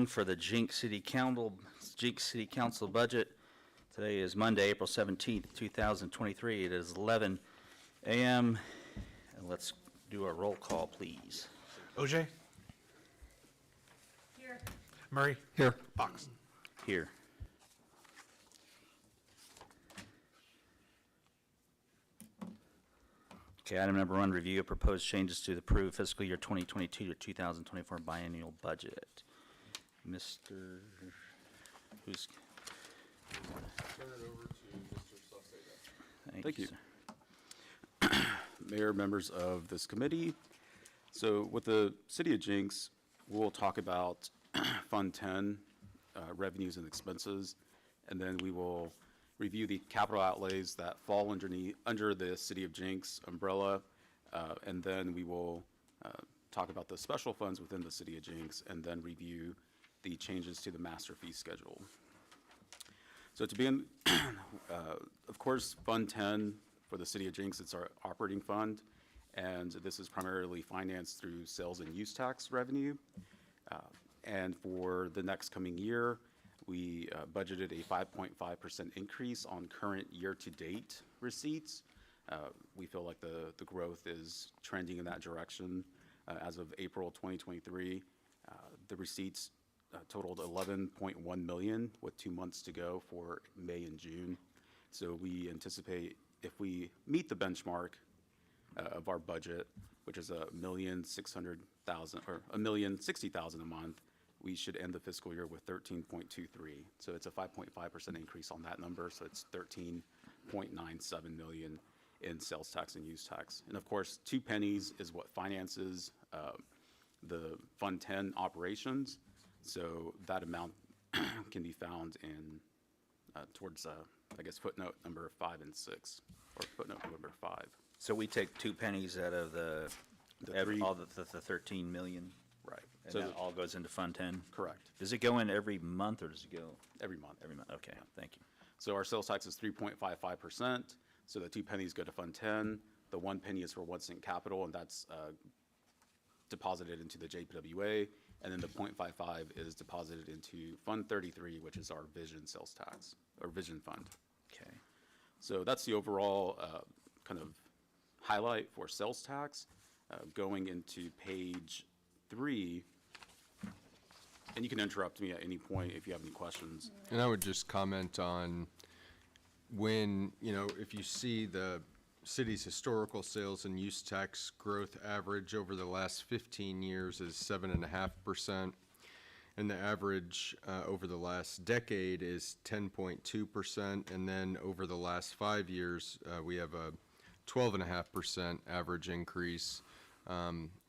for the Jenks City Council budget. Today is Monday, April 17th, 2023. It is 11 a.m. And let's do a roll call, please. OJ? Here. Murray? Here. Fox? Here. Okay, item number 1, review of proposed changes to the approved fiscal year 2022 to 2024 biennial budget. Mr. Who's? Turn it over to Mr. Sauceda. Thank you. Sir. Mayor, members of this committee. So with the City of Jenks, we'll talk about Fund 10, revenues and expenses, and then we will review the capital outlays that fall under the City of Jenks umbrella, and then we will talk about the special funds within the City of Jenks, and then review the changes to the master fee schedule. So to begin, of course, Fund 10 for the City of Jenks, it's our operating fund, and this is primarily financed through sales and use tax revenue. And for the next coming year, we budgeted a 5.5% increase on current year-to-date receipts. We feel like the growth is trending in that direction. As of April 2023, the receipts totaled $11.1 million with 2 months to go for May and June. So we anticipate if we meet the benchmark of our budget, which is $1,600,000 or $1,060,000 a month, we should end the fiscal year with 13.23. So it's a 5.5% increase on that number. So it's 13.97 million in sales tax and use tax. And of course, 2 pennies is what finances the Fund 10 operations. So that amount can be found in towards, I guess, footnote number 5 and 6, or footnote number 5. So we take 2 pennies out of all the 13 million? Right. And So that all goes into Fund 10? correct. Does it go in every month, or does it go? Every month. Every month, okay, thank you. So our sales tax is 3.55%. So the 2 pennies go to Fund 10. The 1 penny is for 1 cent capital, and that's deposited into the JPWA. And then the 0.55 is deposited into Fund 33, which is our vision sales tax, or vision fund. Okay. So that's the overall kind of highlight for sales tax. Going into page 3, and you can interrupt me at any point if you have any questions. And I would just comment on when, if you see the city's historical sales and use tax growth average over the last 15 years is 7.5%, and the average over the last decade is 10.2%, and then over the last 5 years, we have a 12.5% average increase.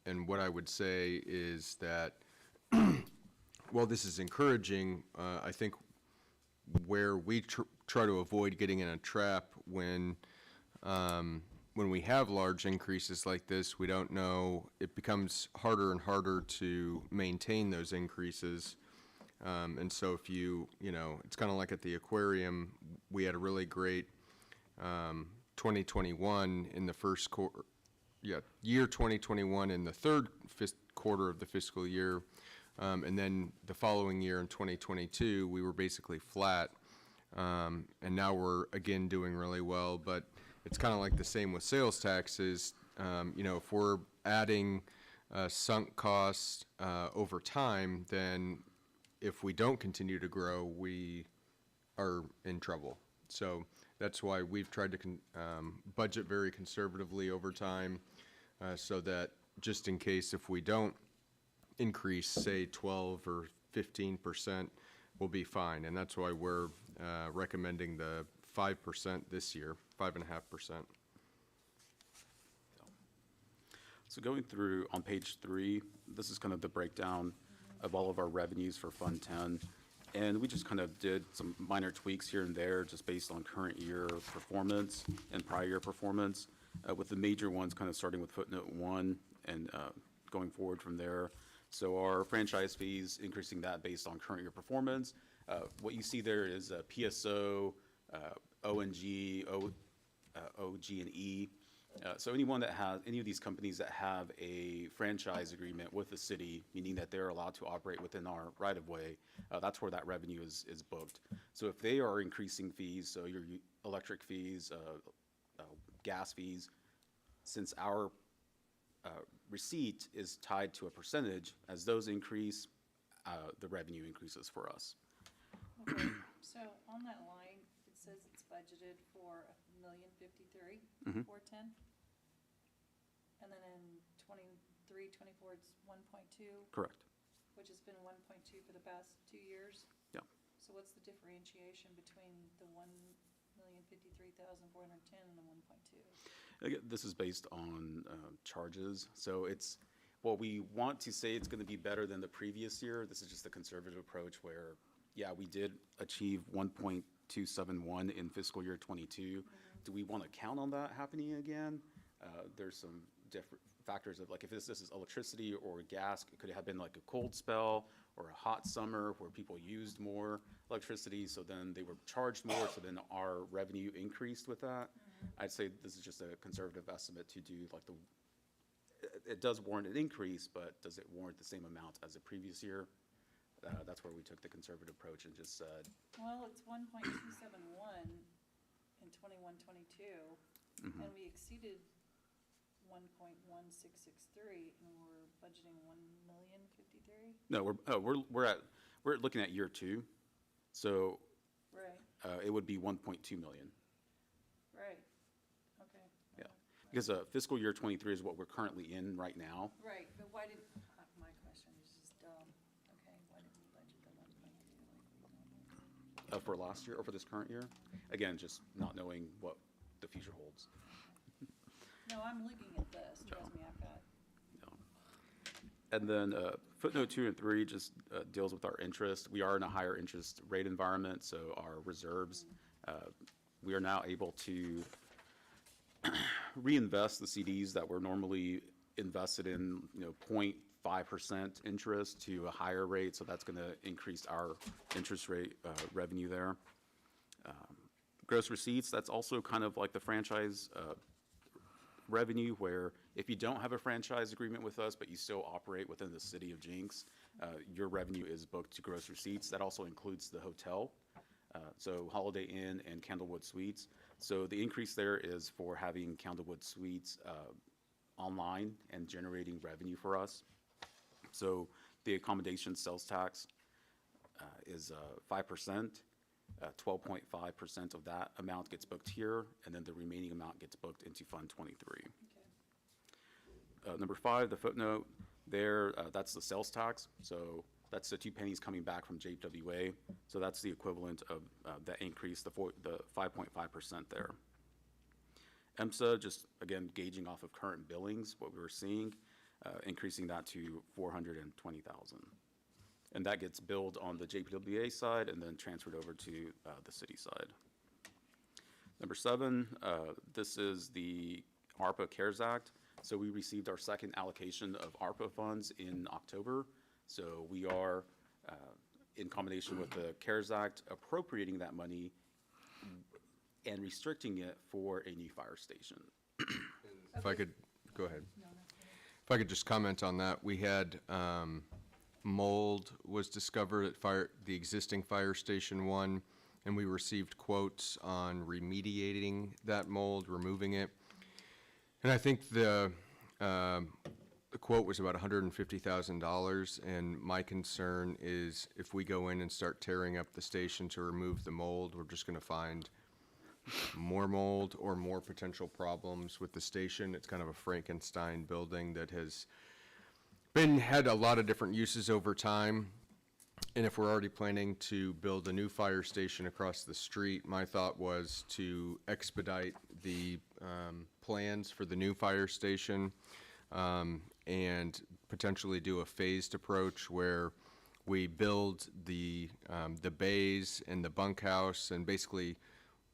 And what I would say is that while this is encouraging, I think where we try to avoid getting in a trap when we have large increases like this, we don't know, it becomes harder and harder to maintain those increases. And so if it's kind of like at the aquarium, we had a really great 2021 in the first quarter. Year 2021 in the third quarter of the fiscal year, and then the following year in 2022, we were basically flat, and now we're again doing really well. But it's kind of like the same with sales taxes. If we're adding sunk costs over time, then if we don't continue to grow, we are in trouble. So that's why we've tried to budget very conservatively over time, so that just in case if we don't increase, say 12 or 15%, we'll be fine. And that's why we're recommending the 5% this year, 5.5%. So going through on page 3, this is kind of the breakdown of all of our revenues for Fund 10. And we just kind of did some minor tweaks here and there just based on current year performance and prior year performance, with the major ones kind of starting with footnote 1 and going forward from there. So our franchise fees, increasing that based on current year performance. What you see there is PSO, ONG, OG&E, So anyone that has, any of these companies that have a franchise agreement with the city, meaning that they're allowed to operate within our right-of-way, that's where that revenue is booked. So if they are increasing fees, so your electric fees, gas fees, since our receipt is tied to a percentage, as those increase, the revenue increases for us. Okay, so on that line, it says it's budgeted for $1,053,410. And then in 23, 24, it's 1.2, Correct. which has been 1.2 for the past 2 years. Yeah. So what's the differentiation between the 1,053,410 and the 1.2? Again, this is based on charges, so it's, well, we want to say it's going to be better than the previous year. This is just a conservative approach where, yeah, we did achieve 1.271 in fiscal year '22. Do we want to count on that happening again? There's some different factors of, like, if this is electricity or gas, it could have been like a cold spell or a hot summer where people used more electricity, so then they were charged more, so then our revenue increased with that. I'd say this is just a conservative estimate to do like it does warrant an increase, but does it warrant the same amount as the previous year? That's where we took the conservative approach and just said, Well, it's 1.271 in 21-22, and we exceeded 1.1663, and we're budgeting 1,053. no, we're looking at year two, so Right, it would be 1.2 million. right, okay. Yeah, because fiscal year '23 is what we're currently in right now. Right, but why did, my question is just dumb. Okay, why didn't we budget the 1.2 like we normally do? For last year or for this current year. Again, just not knowing what the future holds. No, I'm looking at this, trust me, I've got, No. And then footnote 2 and 3 just deals with our interest. We are in a higher interest rate environment, so our reserves, we are now able to reinvest the CDs that were normally invested in, 0.5% interest to a higher rate, so that's going to increase our interest rate revenue there. Gross receipts, that's also kind of like the franchise revenue, where if you don't have a franchise agreement with us, but you still operate within the city of Jenks, your revenue is booked to gross receipts. That also includes the hotel, so Holiday Inn and Candlewood Suites. So the increase there is for having Candlewood Suites online and generating revenue for us. So the accommodation sales tax is 5%. 12.5% of that amount gets booked here, and then the remaining amount gets booked into Fund 23. okay. Number 5, the footnote there, that's the sales tax. So that's the 2 pennies coming back from JPWA. So that's the equivalent of that increase, the 5.5% there. EMSA, just again gauging off of current billings, what we were seeing, increasing that to $420,000. And that gets billed on the JPWA side and then transferred over to the city side. Number 7, this is the ARPA CARES Act. So we received our second allocation of ARPA funds in October. So we are, in combination with the CARES Act, appropriating that money and restricting it for a new fire station. If I could, go ahead. If I could just comment on that, we had mold was discovered at the existing Fire Station 1, and we received quotes on remediating that mold, removing it. And I think the quote was about $150,000, and my concern is if we go in and start tearing up the station to remove the mold, we're just going to find more mold or more potential problems with the station. It's kind of a Frankenstein building that has had a lot of different uses over time. And if we're already planning to build a new fire station across the street, my thought was to expedite the plans for the new fire station and potentially do a phased approach where we build the bays and the bunkhouse and basically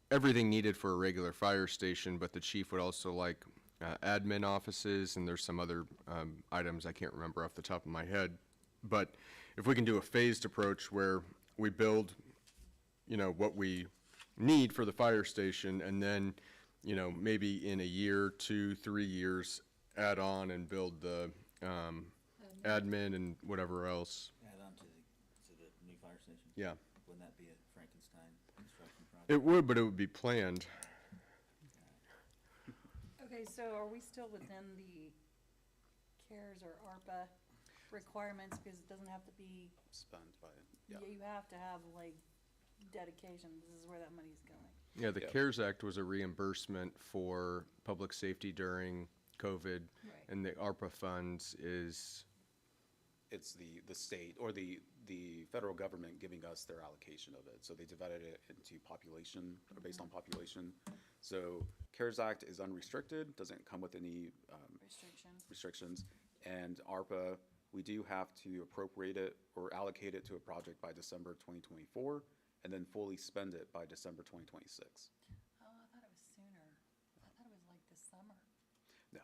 everything needed for a regular fire station, but the chief would also like admin offices, and there's some other items I can't remember off the top of my head. But if we can do a phased approach where we build, what we need for the fire station, and then maybe in a year, 2, 3 years, add on and build the admin and whatever else. Add on to the new fire station? Yeah. Wouldn't that be a Frankenstein construction project? It would, but it would be planned. Okay, so are we still within the CARES or ARPA requirements, because it doesn't have to be, Spent by, you have to have like dedication, this is where that money's going. Yeah, the Yeah. CARES Act was a reimbursement for public safety during COVID, Right. and the ARPA funds is, it's the state or the federal government giving us their allocation of it. So they divided it into population, or based on population. So CARES Act is unrestricted, doesn't come with any restrictions. And ARPA, we do have to appropriate it or allocate it to a project by December 2024, and then fully spend it by December 2026. Oh, I thought it was sooner. I thought it was like this summer. No.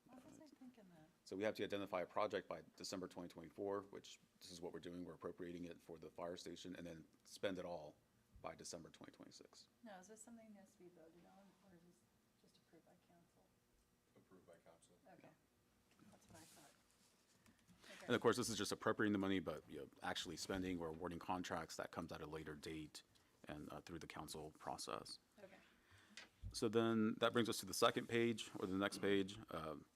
Why was I thinking that? So we have to identify a project by December 2024, which this is what we're doing. We're appropriating it for the fire station, and then spend it all by December 2026. No, is this something that has to be voted on, or is this just approved by council? approved by council. Okay, that's what I thought. And of course, this is just appropriating the money, but actually spending or awarding contracts, that comes at a later date and through the council process. Okay. So then that brings us to the second page, or the next page.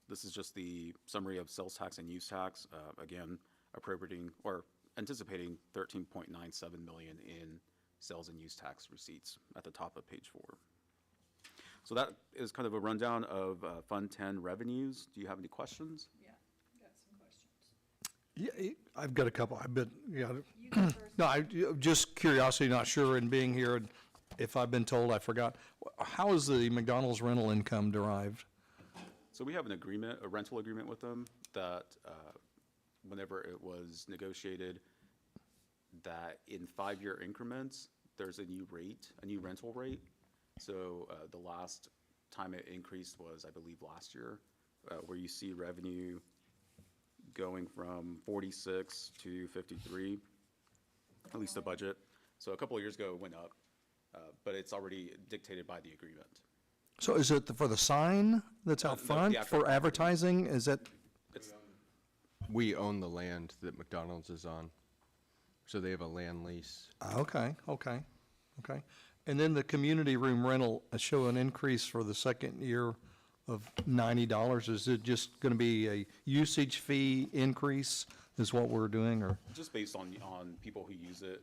This is just the summary of sales tax and use tax. Again, appropriating or anticipating 13.97 million in sales and use tax receipts at the top of page 4. So that is kind of a rundown of Fund 10 revenues. Do you have any questions? Yeah, got some questions. Yeah, I've got a couple. I bet, yeah. You go first. No, just curiosity, not sure, in being here, and if I've been told, I forgot. How is the McDonald's rental income derived? So we have an agreement, a rental agreement with them that whenever it was negotiated, that in 5-year increments, there's a new rate, a new rental rate. So the last time it increased was, I believe, last year, where you see revenue going from 46 to 53, at least the budget. So a couple of years ago, it went up, but it's already dictated by the agreement. So is it for the sign that's out No, the front, actual for advertising? Is that, It's, We own the land that McDonald's is on, so they have a land lease. okay. And then the community room rental, show an increase for the second year of $90. Is it just going to be a usage fee increase is what we're doing, or? just based on people who use it,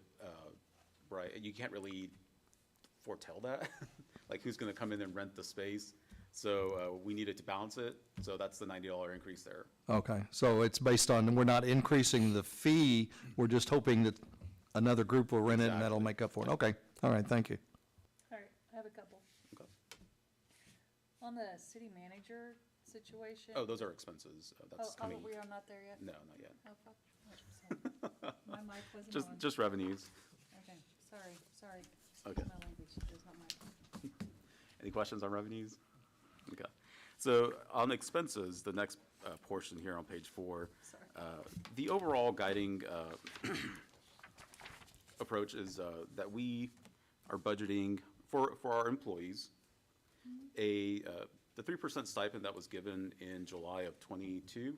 right? You can't really foretell that, like who's going to come in and rent the space. So we needed to balance it. So that's the $90 increase there. Okay, so it's based on, we're not increasing the fee, we're just hoping that another group will rent it and that'll Exactly. make up for it. Okay, all right, thank you. All right, I have a couple. Okay. On the city manager situation. Oh, those are expenses. That's coming. We are not there yet? No, not yet. Oh, fuck. Oh, sorry. My mic wasn't on. Just revenues. Okay, sorry. Okay. Excuse my language, it's not my. Any questions on revenues? Okay. So on expenses, the next portion here on page 4, Sorry. the overall guiding approach is that we are budgeting for our employees the 3% stipend that was given in July of '22.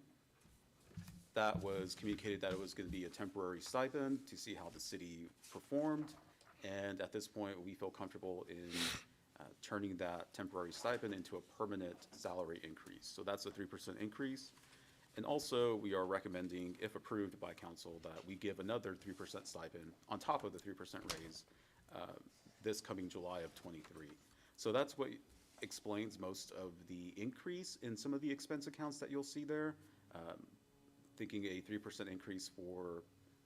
That was communicated that it was going to be a temporary stipend to see how the city performed. And at this point, we feel comfortable in turning that temporary stipend into a permanent salary increase. So that's a 3% increase. And also, we are recommending, if approved by council, that we give another 3% stipend on top of the 3% raise this coming July of '23. So that's what explains most of the increase in some of the expense accounts that you'll see there. Thinking a 3% increase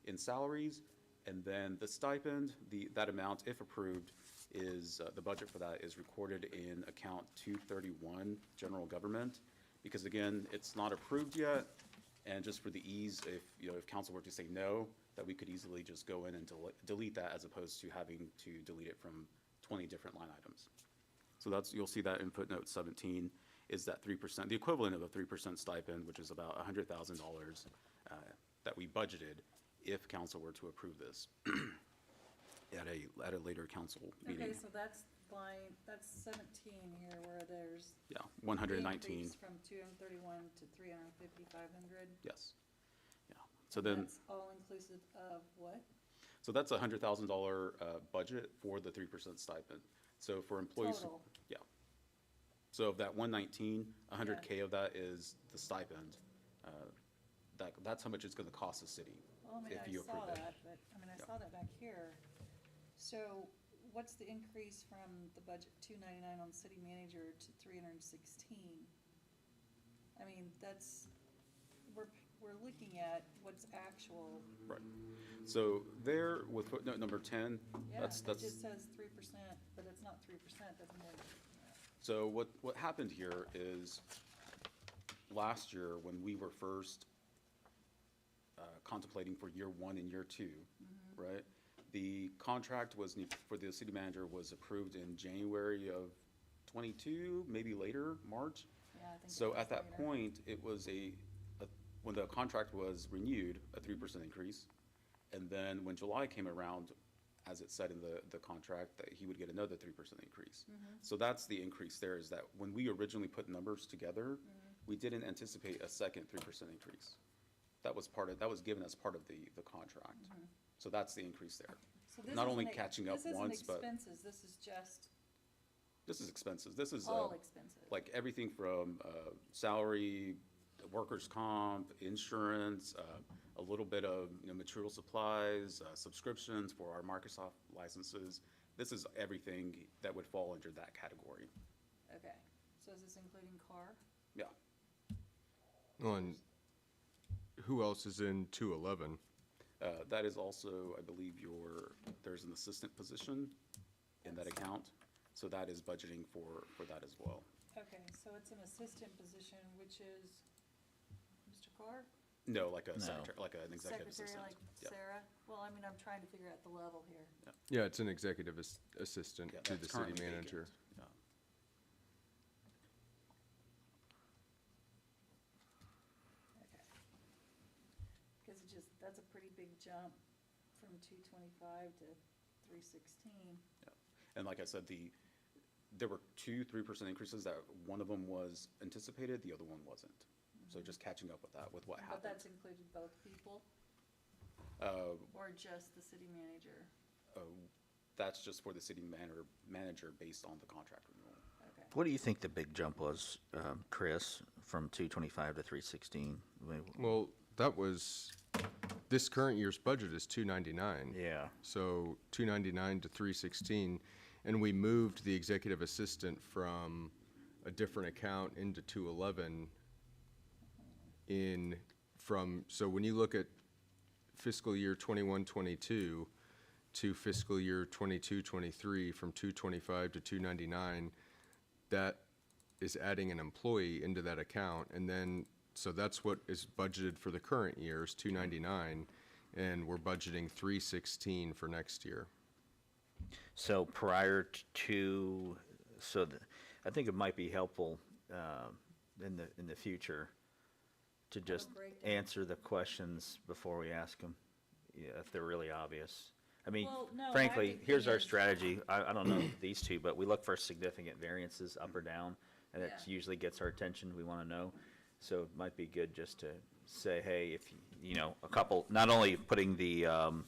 in salaries, and then the stipend, that amount, if approved, is, the budget for that is recorded in account 231, general government, because again, it's not approved yet, and just for the ease, if council were to say no, that we could easily just go in and delete that, as opposed to having to delete it from 20 different line items. So you'll see that in footnote 17, is that 3%, the equivalent of a 3% stipend, which is about $100,000 that we budgeted if council were to approve this at a later council meeting. Okay, so that's line, that's 17 here where there's Yeah, 119, increase from 231 to 350, 500. yes. Yeah, so then, That's all inclusive of what? so that's a $100,000 budget for the 3% stipend. So for employees. Total. Yeah. So of that 119, 100K of that is the stipend. That's how much it's gonna cost the city Well, I mean, if I you saw approve it. that, but, I mean, I Yeah. saw that back here. So what's the increase from the budget 299 on city manager to 316? I mean, that's, we're looking at what's actual. Right. So there with footnote number 10, Yeah, that's, it that's. just says 3%, but it's not 3%, that's more than that. So what happened here is, last year, when we were first contemplating for year one and year two, right? The contract was, for the city manager was approved in January of '22, maybe later, March. Yeah, I think it So was at that later. point, it was when the contract was renewed, a 3% increase. And then when July came around, as it said in the contract, that he would get another 3% increase. So that's the increase there, is that when we originally put numbers together, we didn't anticipate a second 3% increase. That was given as part of the contract. So that's the increase there. So this Not only isn't catching up once, but This isn't expenses, this is just this is expenses. This is all expenses. like everything from salary, workers' comp, insurance, a little bit of, material supplies, subscriptions for our Microsoft licenses. This is everything that would fall under that category. Okay, so is this including car? Yeah. And who else is in 211? That is also, I believe, there's an assistant position in that account. So that is budgeting for that as well. Okay, so it's an assistant position, which is Mr. Carr? No, like a No. secretary, like an executive assistant. Secretary like Yeah. Sarah? Well, I mean, I'm trying to figure out the level here. Yeah, it's an executive assistant Yeah, to that's the city currently manager. vacant. Yeah. Okay. Because that's a pretty big jump from 225 to 316. And like I said, there were two 3% increases, that one of them was anticipated, the other one wasn't. So just catching up with that, with what But happened. that's included both people or just the city manager? That's just for the city manager based on the contract renewal. Okay. What do you think the big jump was, Chris, from 225 to 316? Well, this current year's budget is 299. Yeah. So 299 to 316, and we moved the executive assistant from a different account into 211 so when you look at fiscal year 21-22 to fiscal year 22-23, from 225 to 299, that is adding an employee into that account, and then, so that's what is budgeted for the current year, is 299, and we're budgeting 316 for next year. So prior to, I think it might be helpful in the future to just breakdown. answer the questions before we ask them, if they're really obvious. I mean, Well, no, my frankly, big here's thing our is- strategy. I don't know these two, but we look for significant variances up or down, and it Yeah. usually gets our attention. We want to know. So it might be good just to say, hey, if, a couple, not only putting the, Well,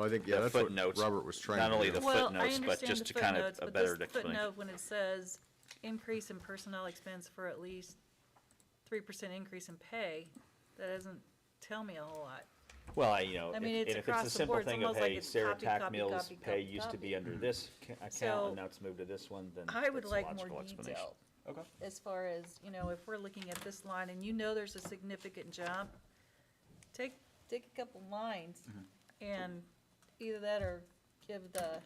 I think, the yeah, that's what footnotes, Robert was trying to do. not only the Well, I footnotes, but understand just the to kind of footnotes, a but better this explanation. footnote, when it says increase in personnel expense for at least 3% increase in pay, that doesn't tell me a whole lot. Well, I mean, it's and if it's across a the simple board. It's thing of, almost like hey, it's Sarah copy, Tack copy, Mills' copy, pay copy, used to be copy. under this account, So, and now it's moved to this one, then I would that's a like more logical explanation. detail. Okay. As far as, if we're looking at this line and there's a significant jump, take a couple lines and either that or give the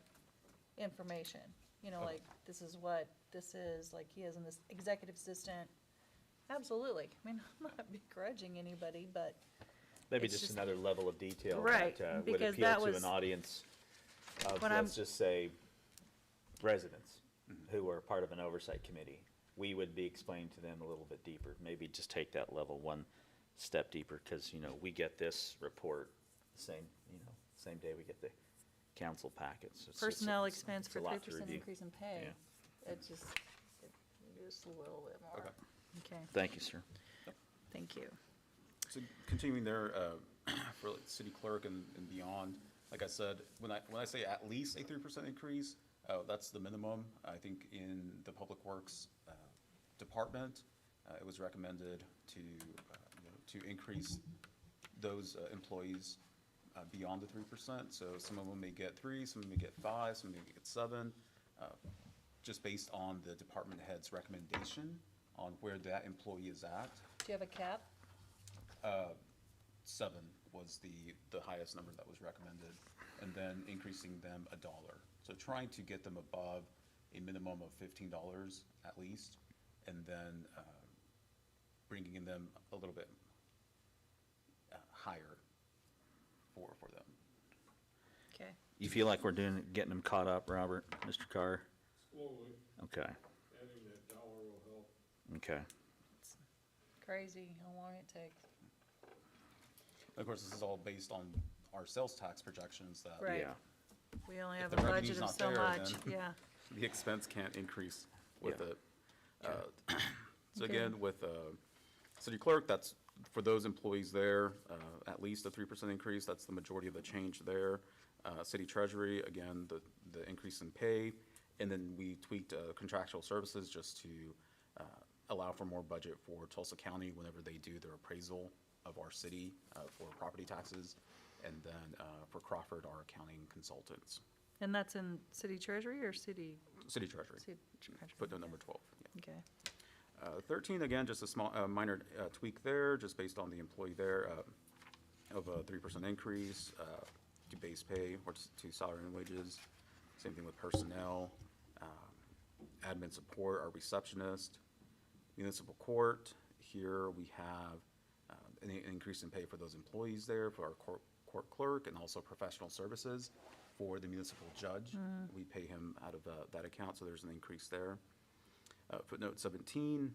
information. Like, this is what this is, like, he is an executive assistant. Absolutely. I mean, I'm not begrudging anybody, but Maybe it's just just- another level of detail Right, that would because appeal that to was- an audience of, When I'm- let's just say, residents who are part of an oversight committee. We would be explaining to them a little bit deeper, maybe just take that level one step deeper, because, we get this report the same day we get the council packets. Personnel expense it's for a lot 3% to review. increase in pay. Yeah. It's just a little bit more. Okay. Okay, Thank you, sir. thank you. So continuing there, for like city clerk and beyond, like I said, when I say at least a 3% increase, that's the minimum. I think in the Public Works Department, it was recommended to, to increase those employees beyond the 3%. So some of them may get 3, some may get 5, some may get 7, just based on the department head's recommendation on where that employee is at. Do you have a cap? 7 was the highest number that was recommended, and then increasing them $1. So trying to get them above a minimum of $15 at least, and then bringing them a little bit higher for them. Okay, You feel like we're getting them caught up, Robert, Mr. Carr? Slowly, Okay, adding that dollar will help. okay. crazy how long it takes. Of course, this is all based on our sales tax projections that Right. Yeah. We only If have the a budget revenue's of not so there, much, then- yeah. the expense can't increase with Yeah. it. So Okay. again, with city clerk, that's for those employees there, at least a 3% increase. That's the majority of the change there. City treasury, again, the increase in pay. And then we tweaked contractual services just to allow for more budget for Tulsa County whenever they do their appraisal of our city for property taxes. And then for Crawford, our accounting consultants. And that's in city treasury or city? City treasury, City treasury. footnote number 12. Yeah. Okay, 13, again, just a small, minor tweak there, just based on the employee there, of a 3% increase to base pay or to salary and wages. Same thing with personnel, admin support, our receptionist, municipal court. Here we have an increase in pay for those employees there, for our court clerk, and also professional services for the municipal judge. We pay him out of that account, so there's an increase there. Footnote 17,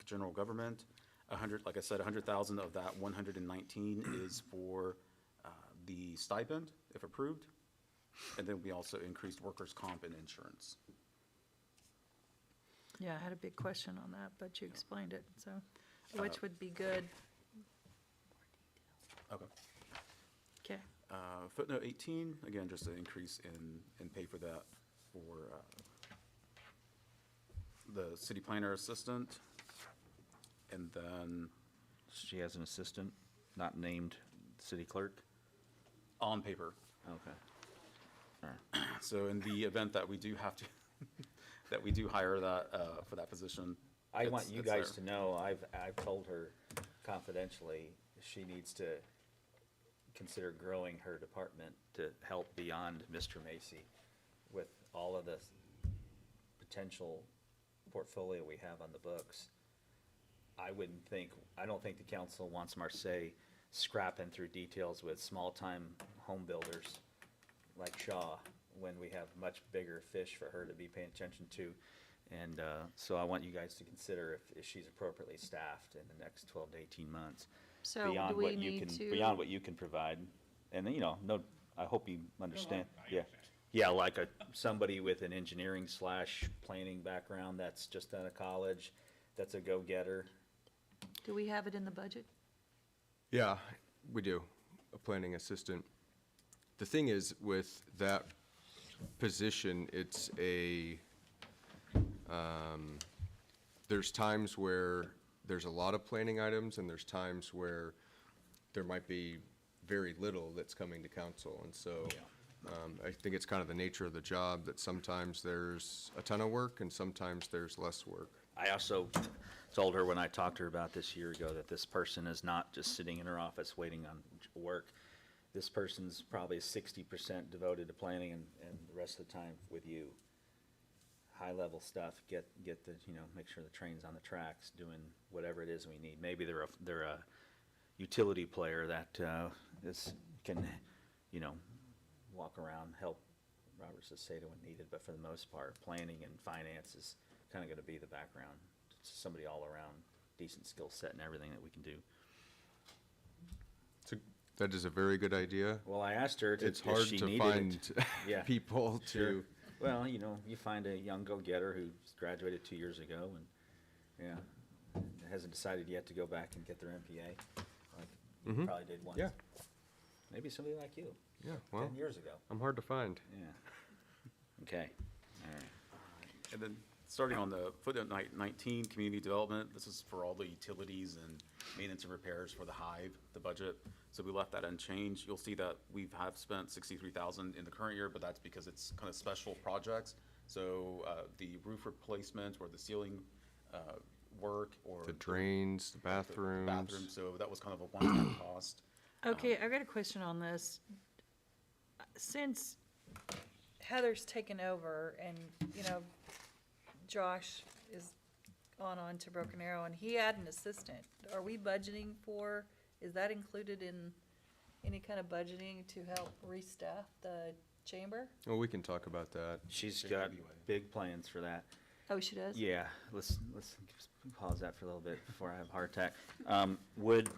general government, 100, like I said, 100,000 of that 119 is for the stipend, if approved. And then we also increased workers' comp and insurance. yeah, I had a big question on that, but you explained it, so, which would be good. Okay. Okay, Footnote 18, again, just an increase in pay for that for the city planner assistant. And then She has an assistant, not named city clerk? on paper. Okay. All right. So in the event that we do have to, that we do hire that, for that position. I want it's you guys there. to know, I've told her confidentially, she needs to consider growing her department to help beyond Mr. Macy with all of the potential portfolio we have on the books. I don't think the council wants Marseille scrapping through details with small-time home builders like Shaw, when we have much bigger fish for her to be paying attention to. And so I want you guys to consider if she's appropriately staffed in the next 12 to 18 months. so do Beyond we what you need can, to? beyond what you can provide. And then, no, I hope you understand, yeah. Yeah, like somebody with an engineering / planning background that's just out of college, that's a go-getter. Do we have it in the budget? Yeah, we do, a planning assistant. The thing is, with that position, it's there's times where there's a lot of planning items, and there's times where there might be very little that's coming to council. And so I think it's kind of the nature of the job, that sometimes there's a ton of work and sometimes there's less work. I also told her when I talked to her about this a year ago that this person is not just sitting in her office waiting on work. This person's probably 60% devoted to planning and the rest of the time with you. High-level stuff, get the, make sure the train's on the tracks, doing whatever it is we need. Maybe they're a utility player that can, walk around, help Robert Sesteta when needed, but for the most part, planning and finance is kind of going to be the background. It's somebody all around, decent skill set and everything that we can do. That is a very good idea. Well, I asked her It's if hard she to needed find it. Yeah. people Sure. to, Well, you know, you find a young go-getter who's graduated 2 years ago and, yeah, hasn't decided yet to go back and get their MPA, like you Mhm. probably did once. Yeah. Maybe somebody like you, yeah, well, 10 years ago. I'm hard to find. Yeah. Okay, all right. And then, starting on the footnote 19, community development, this is for all the utilities and maintenance and repairs for the Hive, the budget. So we left that unchanged. You'll see that we have spent 63,000 in the current year, but that's because it's kind of special projects. So the roof replacement or the ceiling work or The drains, the the bathrooms. bathroom, so that was kind of a one-time cost. Okay, I got a question on this. Since Heather's taken over and, you know, Josh is on to Broken Arrow and he had an assistant, are we budgeting for, is that included in any kind of budgeting to help restaff the chamber? Well, we can talk about that. She's got JPWA. big plans for that. Oh, she does? Yeah, let's pause that for a little bit before I have a heart attack. Would.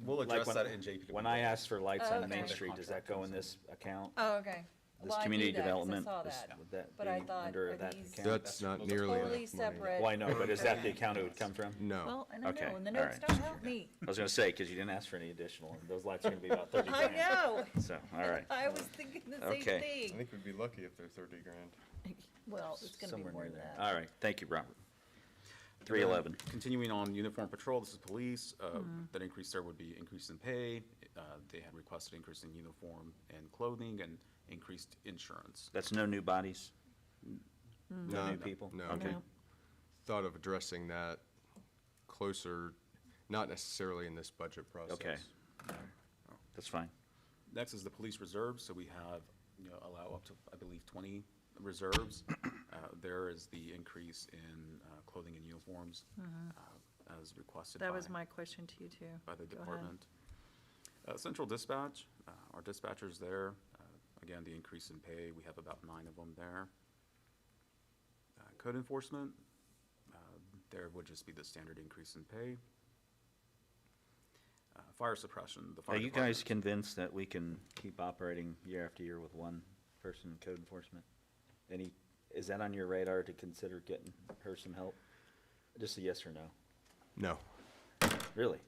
We'll like address when- that in JPWA. When I asked for lights on Okay. Main Street, does that go in this account? Oh, okay. This Well, I knew community that 'cause development? I saw is- that. Would that But I be thought, under are that these- account? That's not nearly enough Totally money. separate. Well, I know, but is that the account it would come from? No. Well, I don't Okay, know, and the all notes right. don't help me. I was gonna say, because you didn't ask for any additional, and those lights are gonna be about 30 I grand. know. So, all right. I was thinking the same Okay. thing. we'd be lucky if they're 30 grand. Well, it's gonna be Somewhere more near than there. that. All right, thank you, Robert. And then 311. Continuing on uniform patrol, this is police. That increase there would be increase in pay. They had requested increase in uniform and clothing and increased insurance. That's no new bodies? Mm. No new people? No, Okay. we No. thought of addressing that closer, not necessarily in this budget process. Okay. That's fine. Next is the police reserves, so we have, allow up to, I believe, 20 reserves. There is the increase in clothing and uniforms as requested That was by my question to you too. the Go ahead. department. Central dispatch, our dispatchers there, again, the increase in pay, we have about 9 of them there. Code enforcement, there would just be the standard increase in pay. Fire suppression, the Are fire you guys department. convinced that we can keep operating year after year with one person in code enforcement? Is that on your radar to consider getting her some help? Just a yes or no? No. Really?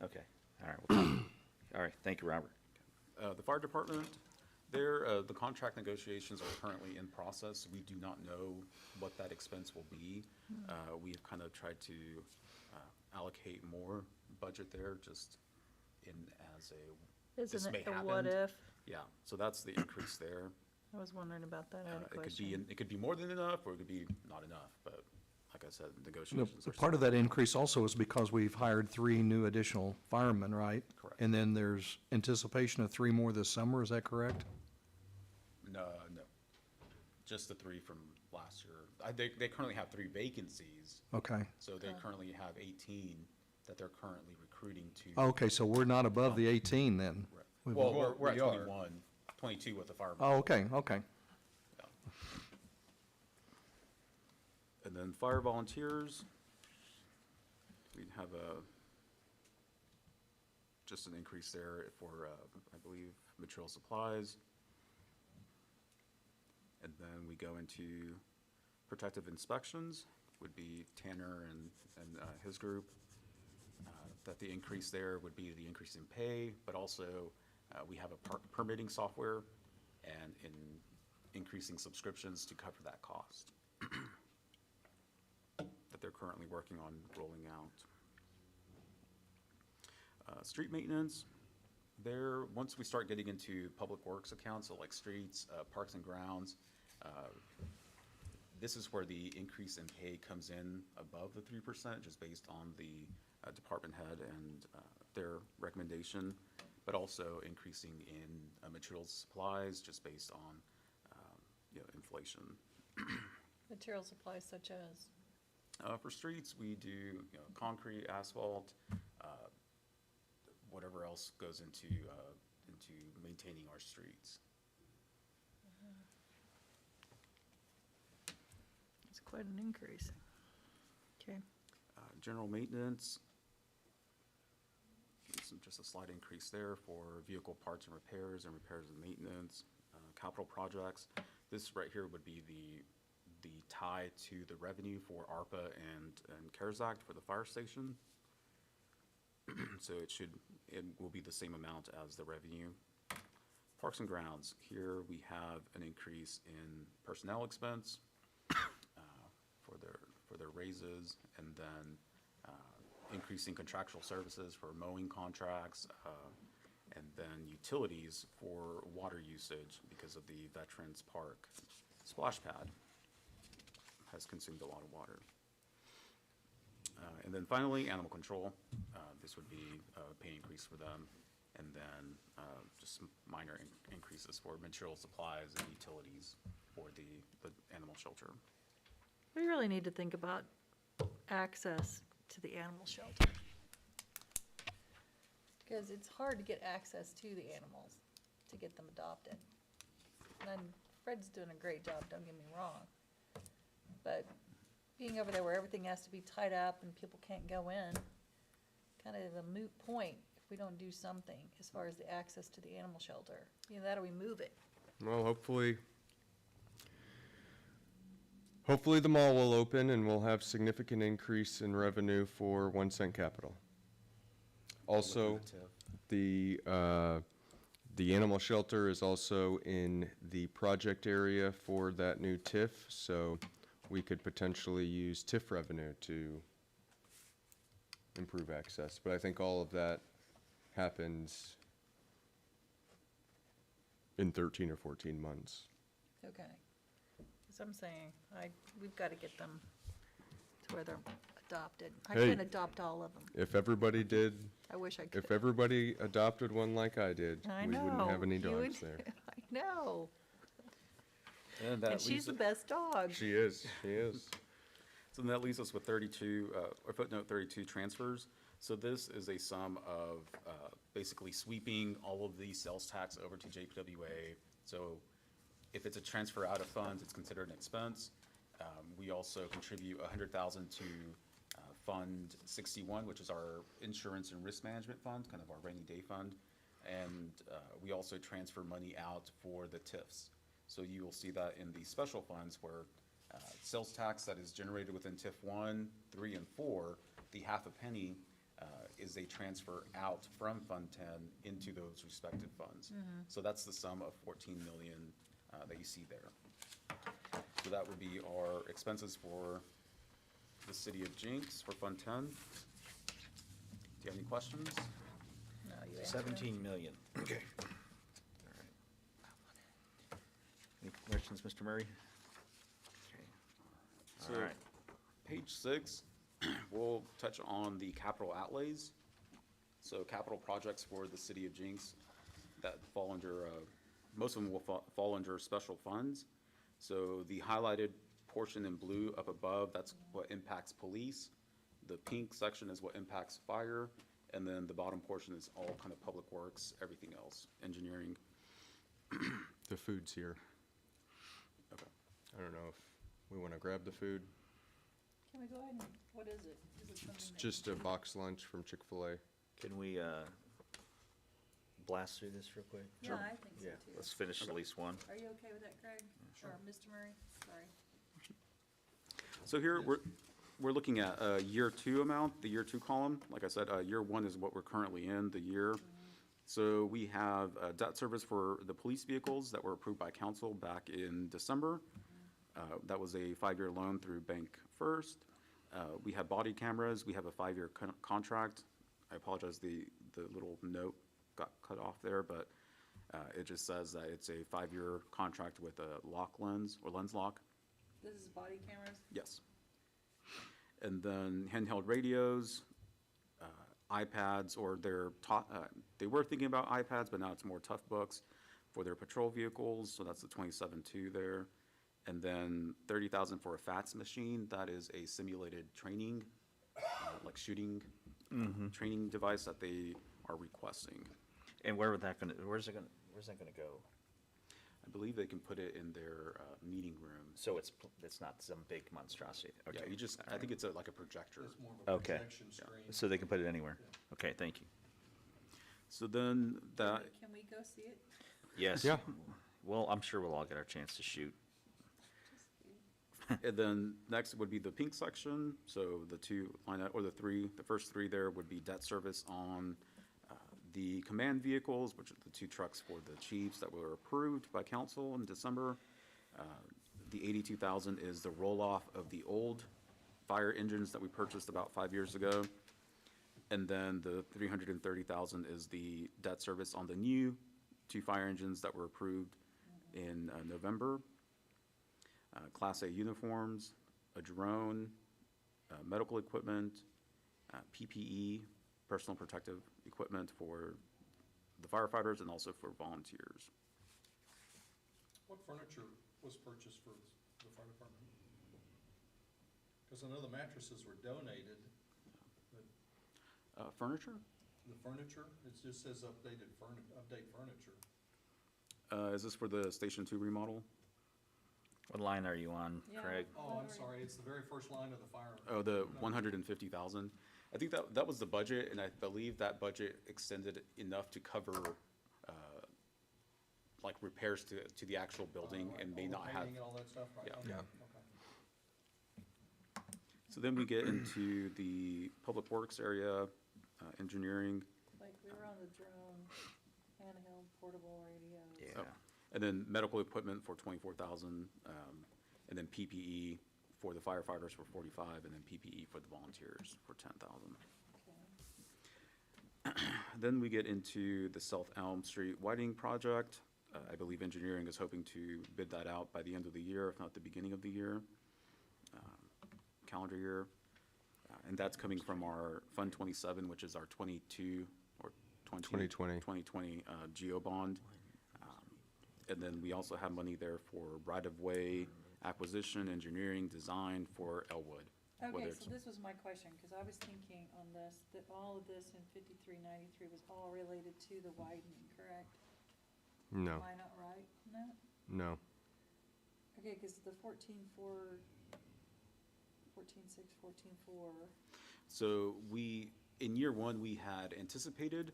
Okay, all right. We'll talk. All right, thank you, Robert. The fire department, there, the contract negotiations are currently in process. We do not know what that expense will be. We have kind of tried to allocate more budget there, just in as a, this Isn't may it a happen. what if? Yeah, so that's the increase there. I was wondering about that. I had a It could be, question. it could be more than enough, or it could be not enough, but like I said, You know, negotiations are. part of that increase also is because we've hired 3 new additional firemen, right? Correct. And then there's anticipation of 3 more this summer, is that correct? No, no, just the 3 from last year. They currently have 3 vacancies. Okay. So they currently have 18 that they're currently recruiting to. Okay, so we're not above the 18 then? Right. We've- Well, we're at we are. 21, 22 with the firemen. Oh, okay, okay. And then fire volunteers, we have just an increase there for, I believe, material supplies. And then we go into protective inspections, would be Tanner and his group. That the increase there would be the increase in pay, but also we have a permitting software and in increasing subscriptions to cover that cost that they're currently working on rolling out. Street maintenance, there, once we start getting into public works accounts, so like streets, parks and grounds, this is where the increase in pay comes in above the 3%, just based on the department head and their recommendation, but also increasing in materials supplies, just based on, inflation. Material supplies such as? For streets, we do, concrete, asphalt, whatever else goes into maintaining our streets. It's quite an increase. Okay. General maintenance, let's just a slight increase there for vehicle parts and repairs and maintenance, capital projects. This right here would be the tie to the revenue for ARPA and CARES Act for the fire station. So it will be the same amount as the revenue. Parks and grounds, here we have an increase in personnel expense for their raises, and then increasing contractual services for mowing contracts, and then utilities for water usage because of the Veterans Park splash pad has consumed a lot of water. And then finally, animal control. This would be a pay increase for them, and then just some minor increases for material supplies and utilities for the animal shelter. We really need to think about access to the animal shelter. Because it's hard to get access to the animals, to get them adopted. And Fred's doing a great job, don't get me wrong. But being over there where everything has to be tied up and people can't go in, kind of a moot point if we don't do something as far as the access to the animal shelter. Either that or we move it. Well, hopefully the mall will open and we'll have significant increase in revenue for 1 cent capital. Also, the animal shelter is also in the project area for that new TIF, so we could potentially use TIF revenue to improve access. But I think all of that happens in 13 or 14 months. Okay. As I'm saying, we've got to get them to where they're adopted. I Hey. couldn't adopt all of them. If everybody did, I wish I could. if everybody adopted one like I did, I we wouldn't have know, any you would- dogs there. I know. And that And she's leaves the it- best dog. She is. So that leaves us with 32, or footnote 32 transfers. So this is a sum of basically sweeping all of the sales tax over to JPWA. So if it's a transfer out of funds, it's considered an expense. We also contribute $100,000 to Fund 61, which is our insurance and risk management fund, kind of our rainy day fund. And we also transfer money out for the TIFs. So you will see that in the special funds where sales tax that is generated within TIF 1, 3, and 4, the half a penny is a transfer out from Fund 10 into those respective funds. So that's the sum of 14 million that you see there. So that would be our expenses for the city of Jenks for Fund 10. Do you have any questions? No, you answered them. 17 million. Okay. All right. Any questions, Mr. Murray? Okay. All right. Page 6, we'll touch on the capital outlays. So capital projects for the city of Jenks that fall under, most of them will fall under special funds. So the highlighted portion in blue up above, that's what impacts police. The pink section is what impacts fire. And then the bottom portion is all kind of public works, everything else, engineering. The food's here. Okay. I don't know if we want to grab the food. Can we go ahead and, what is it? Is it It's something that- just a box lunch from Chick-fil-A. Can we blast through this real quick? Yeah, I think so Yeah, too. let's finish at least one. Are you okay with that, Craig? Or Mr. Murray? Sorry. So here, we're looking at year 2 amount, the year 2 column. Like I said, year 1 is what we're currently in, the year. So we have debt service for the police vehicles that were approved by council back in December. That was a 5-year loan through Bank First. We have body cameras. We have a 5-year contract. I apologize, the little note got cut off there, but it just says that it's a 5-year contract with a lock lens or lens lock. This is body cameras? Yes. And then handheld radios, iPads, or they were thinking about iPads, but now it's more tough books for their patrol vehicles, so that's the 27.2 there. And then 30,000 for a FATS machine, that is a simulated training, like shooting training device that they are requesting. And where's that gonna go? I believe they can put it in their meeting room. So it's not some big monstrosity? Yeah, Okay. I think it's like a projector. Okay. So they can put it anywhere? Okay, thank you. So then that, Can we go see it? Yes. Yeah. Well, I'm sure we'll all get our chance to shoot. and then next would be the pink section. So the two line, or the first three there would be debt service on the command vehicles, which are the two trucks for the chiefs that were approved by council in December. The 82,000 is the roll-off of the old fire engines that we purchased about 5 years ago. And then the 330,000 is the debt service on the new two fire engines that were approved in November. Class A uniforms, a drone, medical equipment, PPE, personal protective equipment for the firefighters and also for volunteers. What furniture was purchased for the fire department? Because I know the mattresses were donated, but Furniture? the furniture, it just says update furniture. Is this for the Station 2 remodel? What line are you on, Yeah. Craig? Oh, I'm sorry, it's the very first line of the fire. Oh, the 150,000. I think that was the budget, and I believe that budget extended enough to cover, like repairs to the actual building and may not have. Painting and all that stuff, right? Yeah. Okay, Yeah. okay. So then we get into the Public Works area, engineering, Like, we were on the drone, handheld portable radios. Yeah. and then medical equipment for 24,000, and then PPE for the firefighters for 45, and then PPE for the volunteers for 10,000. Okay. Then we get into the South Elm Street widening project. I believe engineering is hoping to bid that out by the end of the year, if not the beginning of the year, calendar year. And that's coming from our Fund 27, which is our 22 or 2020. 2020 GEO bond. And then we also have money there for right-of-way acquisition, engineering, design for Elwood. whether Okay, it's- so this was my question, because I was thinking on this, that all of this in 5393 was all related to the widening, correct? No, Am I not right in that? no. Okay, because the 14.4, 14.6, 14.4, So in year one, we had anticipated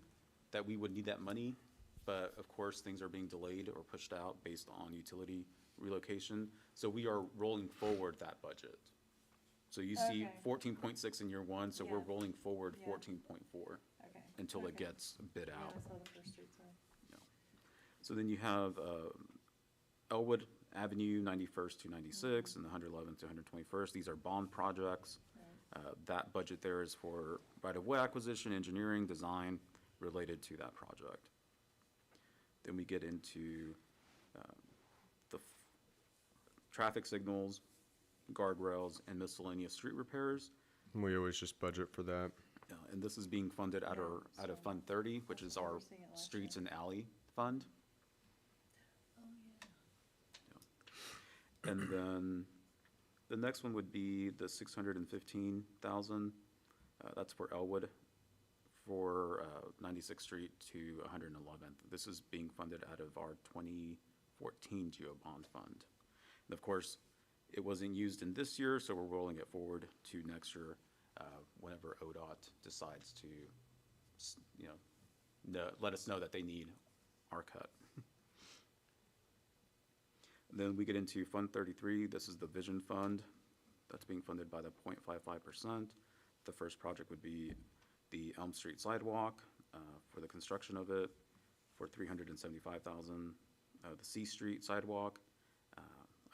that we would need that money, but of course, things are being delayed or pushed out based on utility relocation. So we are rolling forward that budget. So you see Okay. 14.6 in year one, so we're Yeah. rolling forward Yeah. 14.4 okay. until it Okay. gets bid Yeah, out. I saw the first street sign. So then you have Elwood Avenue, 91st to 96, and the 111th to 121st. These are bond projects. Right. That budget there is for right-of-way acquisition, engineering, design related to that project. Then we get into the traffic signals, guardrails, and miscellaneous street repairs. We always just budget for that. And this is being funded out Yeah, of so Fund 30, which is that's why our we're seeing it last streets year. and alley fund. Oh, yeah. And then the next one would be the 615,000. That's for Elwood, for 96th Street to 111th. This is being funded out of our 2014 GEO bond fund. And of course, it wasn't used in this year, so we're rolling it forward to next year, whenever ODOT decides to, let us know that they need our cut. Then we get into Fund 33. This is the Vision Fund. That's being funded by the 0.55%. The first project would be the Elm Street sidewalk for the construction of it for $375,000. The C Street sidewalk,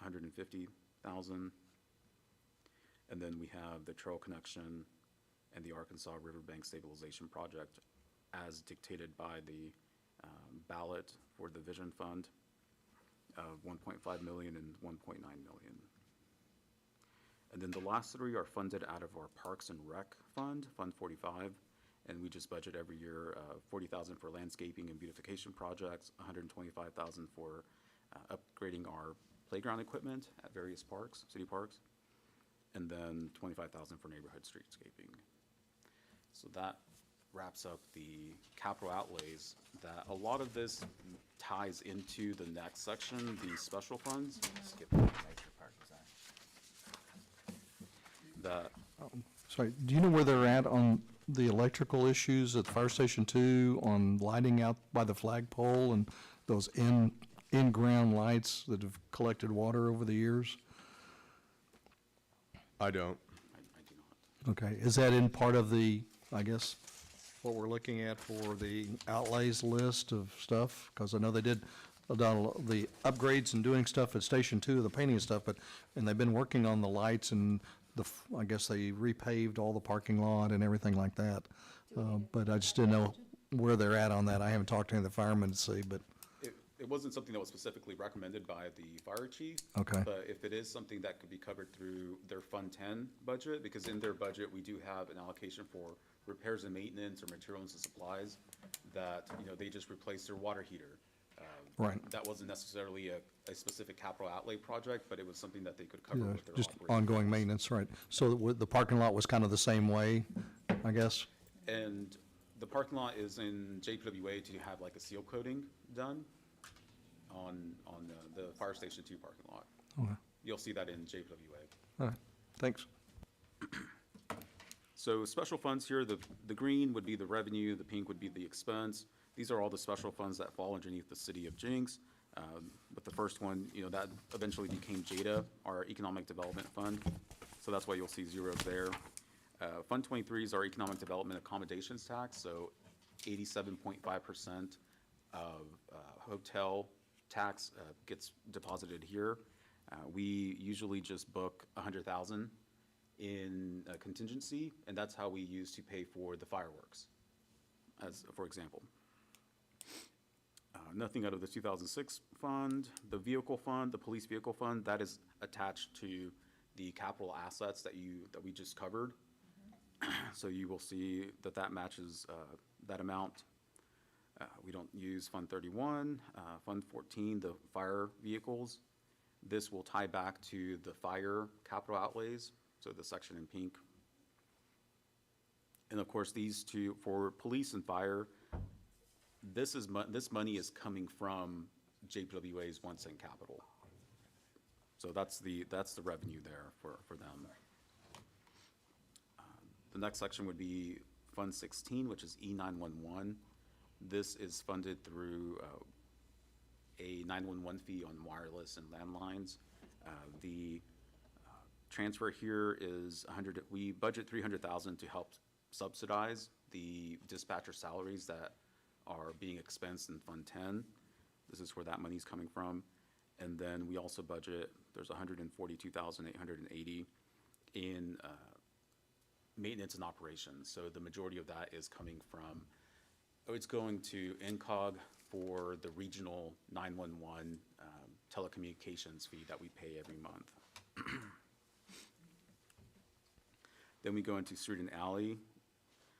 $150,000. And then we have the trail connection and the Arkansas Riverbank Stabilization Project as dictated by the ballot for the Vision Fund of 1.5 million and 1.9 million. And then the last three are funded out of our Parks and Rec Fund, Fund 45, and we just budget every year 40,000 for landscaping and beautification projects, 125,000 for upgrading our playground equipment at various parks, city parks, and then 25,000 for neighborhood streetscaping. So that wraps up the capital outlays. That a lot of this ties into the next section, the special funds. Skip the nature park design. That Sorry, do you know where they're at on the electrical issues at Fire Station 2 on lighting out by the flagpole and those in-ground lights that have collected water over the years? I don't. I do not. Okay, is that in part of the, I guess, what we're looking at for the outlays list of stuff? Because I know they did the upgrades and doing stuff at Station 2, the painting and stuff, and they've been working on the lights and I guess they repaved all the parking lot and everything like that. But I just didn't know where they're at on that. I haven't talked to any of the firemen to see, but, It wasn't something that was specifically recommended by the fire chief. Okay. But if it is something that could be covered through their Fund 10 budget, because in their budget, we do have an allocation for repairs and maintenance or materials and supplies that, they just replaced their water heater. right. That wasn't necessarily a specific capital outlay project, but it was something that they could cover Yeah, with their just operating ongoing costs. maintenance, right. So the parking lot was kind of the same way, I guess? And the parking lot is in JPWA to have like a seal coating done on the Fire Station 2 parking lot. Okay, You'll see that in JPWA. all right, thanks. So special funds here, the green would be the revenue, the pink would be the expense. These are all the special funds that fall underneath the city of Jenks. But the first one, that eventually became JEDA, our Economic Development Fund. So that's why you'll see zeros there. Fund 23 is our Economic Development Accommodations Tax, so 87.5% of hotel tax gets deposited here. We usually just book 100,000 in contingency, and that's how we use to pay for the fireworks, as for example. Nothing out of the 2006 fund. The vehicle fund, the police vehicle fund, that is attached to the capital assets that we just covered. So you will see that matches that amount. We don't use Fund 31. Fund 14, the fire vehicles. This will tie back to the fire capital outlays, so the section in pink. And of course, these two, for police and fire, this money is coming from JPWA's 1 cent capital. So that's the revenue there for them. The next section would be Fund 16, which is E911. This is funded through a 911 fee on wireless and landlines. The transfer here is we budget $300,000 to help subsidize the dispatcher salaries that are being expensed in Fund 10. This is where that money's coming from. And then we also budget, there's $142,880 in maintenance and operations. So the majority of that is coming from, it's going to NCOG for the regional 911 telecommunications fee that we pay every month. Then we go into street and alley.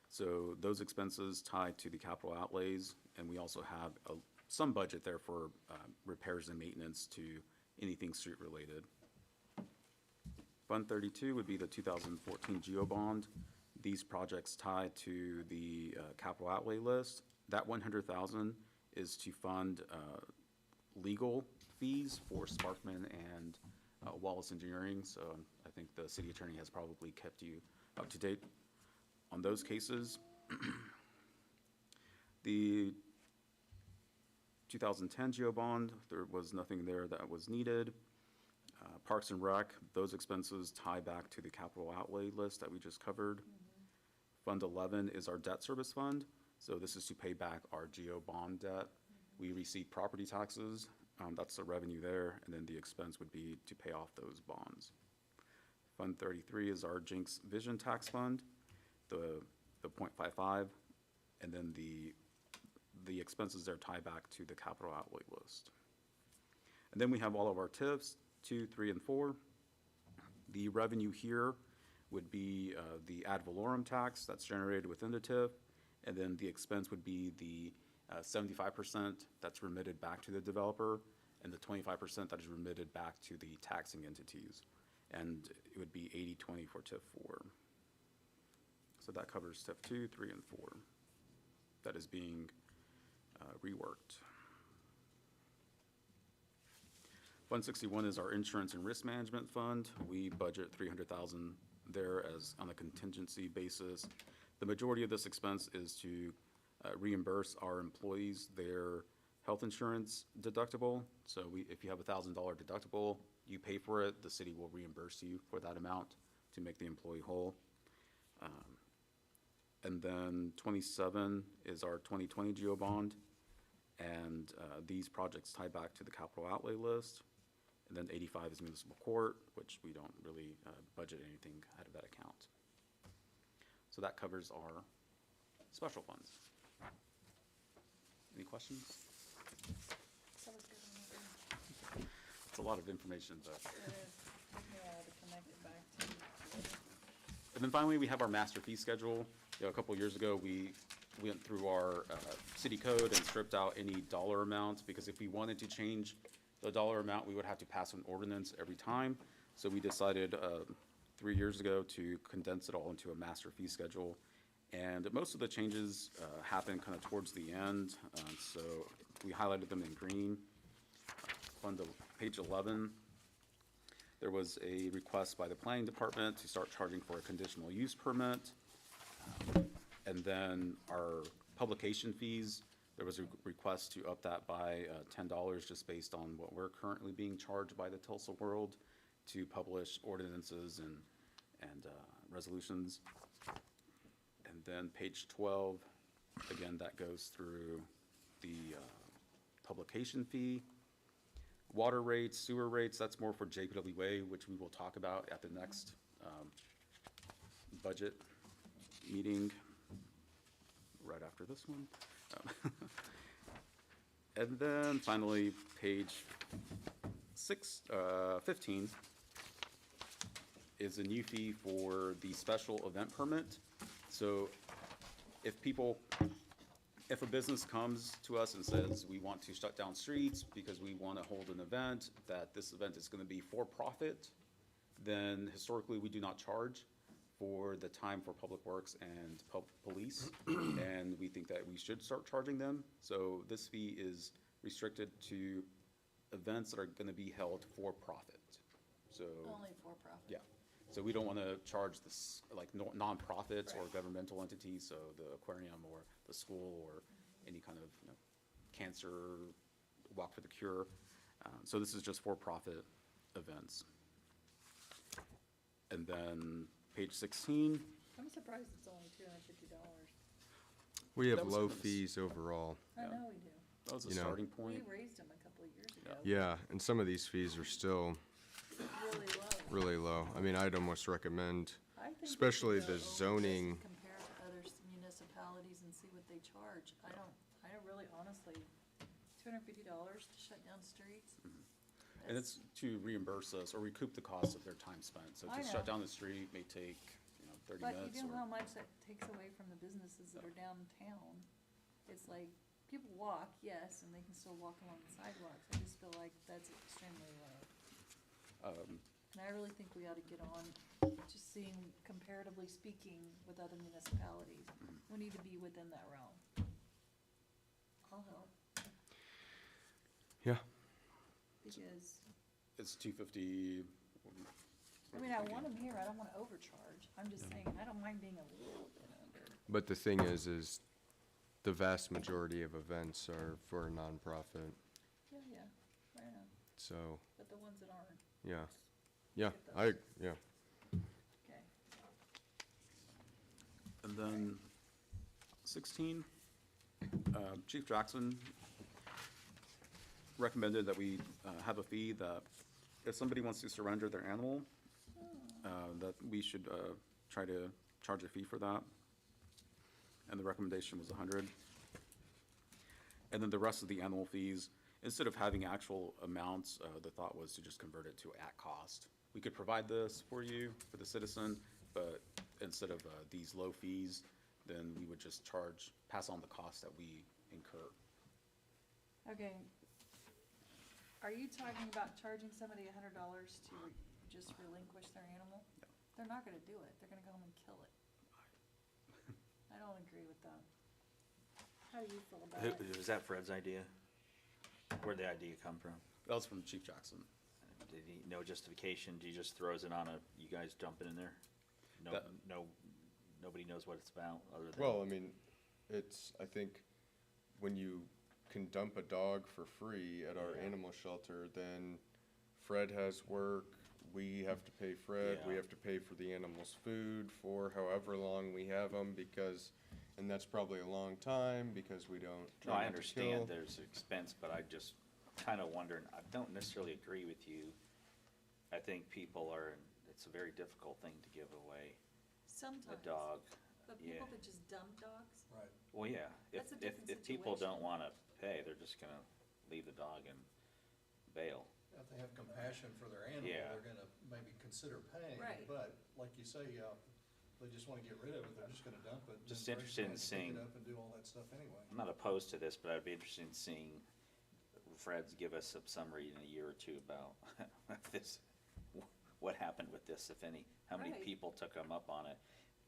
So those expenses tied to the capital outlays, and we also have some budget there for repairs and maintenance to anything street related. Fund 32 would be the 2014 GEO bond. These projects tied to the capital outlay list. That $100,000 is to fund legal fees for Sparkman and Wallace Engineering. So I think the city attorney has probably kept you up to date on those cases. The 2010 GEO bond, there was nothing there that was needed. Parks and Rec, those expenses tie back to the capital outlay list that we just covered. Fund 11 is our debt service fund. So this is to pay back our GEO bond debt. We receive property taxes. That's the revenue there. And then the expense would be to pay off those bonds. Fund 33 is our Jenks Vision Tax Fund, the 0.55. And then the expenses there tie back to the capital outlay list. And then we have all of our TIFs, 2, 3, and 4. The revenue here would be the ad valorem tax that's generated within the TIF, and then the expense would be the 75% that's remitted back to the developer, and the 25% that is remitted back to the taxing entities. And it would be 80-20 for TIF 4. So that covers TIF 2, 3, and 4. That is being reworked. Fund 61 is our insurance and risk management fund. We budget $300,000 there as on a contingency basis. The majority of this expense is to reimburse our employees their health insurance deductible. So if you have a $1,000 deductible, you pay for it, the city will reimburse you for that amount to make the employee whole. And then 27 is our 2020 GEO bond, and these projects tie back to the capital outlay list. And then 85 is municipal court, which we don't really budget anything out of that account. So that covers our special funds. Any questions? That was good. It's a lot of information, but. It is. Took me a while to connect it back to the other. And then finally, we have our master fee schedule. You know, a couple years ago, we went through our city code and stripped out any dollar amounts, because if we wanted to change the dollar amount, we would have to pass an ordinance every time. So we decided 3 years ago to condense it all into a master fee schedule. And most of the changes happened kind of towards the end, so we highlighted them in green. On the page 11, there was a request by the planning department to start charging for a conditional use permit. And then our publication fees, there was a request to up that by $10, just based on what we're currently being charged by the Tulsa World to publish ordinances and resolutions. And then page 12, again, that goes through the publication fee. Water rates, sewer rates, that's more for JPWA, which we will talk about at the next budget meeting, right after this one. And then finally, page 15 is a new fee for the special event permit. So if a business comes to us and says, we want to shut down streets because we want to hold an event, that this event is going to be for profit, then historically, we do not charge for the time for public works and police, and we think that we should start charging them. So this fee is restricted to events that are going to be held for profit. So Only for profit. yeah, so we don't want to charge this like nonprofits or governmental entities, so the aquarium or the school or any kind of cancer walk for the cure. So this is just for profit events. And then page 16. I'm surprised it's only $250. We have That was low for this. fees overall. I know we do. That was a You know. starting We point. raised them a couple of years ago. Yeah, and some of these fees are still Really low. really low. I mean, I'd almost recommend, I think we should especially go the over this zoning. and compare to other municipalities and see what they charge. I don't really honestly, $250 to shut down streets? And it's to reimburse us or recoup the cost of their time spent. So I to shut know. down the street may take 30 But minutes you know how or. much that takes away from the businesses that are downtown? It's like, people walk, yes, and they can still walk along the sidewalks. I just feel like that's extremely low. And I really think we ought to get on, just seeing comparatively speaking with other municipalities. We need to be within that realm. I'll help, Yeah, because, It's 250. I mean, I want them here, I don't wanna overcharge. I'm just saying, I don't mind being a little bit under. but the thing is the vast majority of events are for a nonprofit, Yeah, I know, so, but the ones that aren't, yeah. Yeah, okay. And then 16, Chief Jackson recommended that we have a fee that if somebody wants to surrender their animal, that we should try to charge a fee for that. And the recommendation was 100. And then the rest of the animal fees, instead of having actual amounts, the thought was to just convert it to at cost. We could provide this for you, for the citizen, but instead of these low fees, then we would just pass on the cost that we incur. Okay. Are you talking about charging somebody $100 to just relinquish their animal? No. They're not gonna do it, they're gonna go home and kill it. I don't agree with that. How do you feel about it? Was that Fred's idea? Where'd the idea come from? That was from Chief Jackson. Did he, no justification, he just throws it on you guys dump it in there? No, That- no nobody knows what it's about, other than? Well, I mean, I think when you can dump a dog for free at our Yeah. animal shelter, then Fred has work, we have to pay Fred, we Yeah. have to pay for the animal's food for however long we have them, and that's probably a long time, because we don't No, I try not to kill. understand there's expense, but I just kind of wondering, I don't necessarily agree with you. I think it's a very difficult thing to give away, a Sometimes. dog. But yeah. people that just dump dogs, Right. Well, yeah, That's a different if people situation. don't want to pay, they're just gonna leave the dog and bail. If they have compassion for their animal, Yeah. they're gonna maybe consider paying. Right. But like you say, they just wanna get rid of it, they're just gonna dump it. and Just then interested in Brett's gonna seeing- pick it up and do all that stuff anyway. I'm not opposed to this, but I'd be interested in seeing Fred's give us a summary in a year or two about this, what happened with this, if any, how many Right. people took him up on it.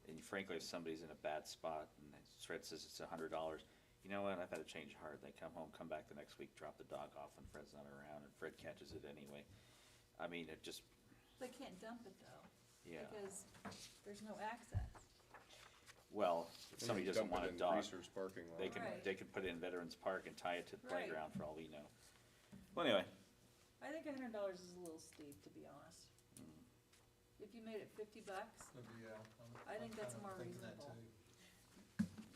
And frankly, if somebody's in a bad spot and Fred says it's $100, you know what, I've had a change of heart. They come back the next week, drop the dog off, and Fred's not around, and Fred catches it anyway. I mean, it just, they can't dump it though. Yeah. Because there's no access. well, if And somebody you doesn't dump it want a in dog, Reese's parking lot. they can, Right. they can put it in Veterans Park and tie it to the Right. playground for all we know. Well, anyway, I think $100 is a little steep, to be honest. If you made it $50, Yeah. I think that's more reasonable.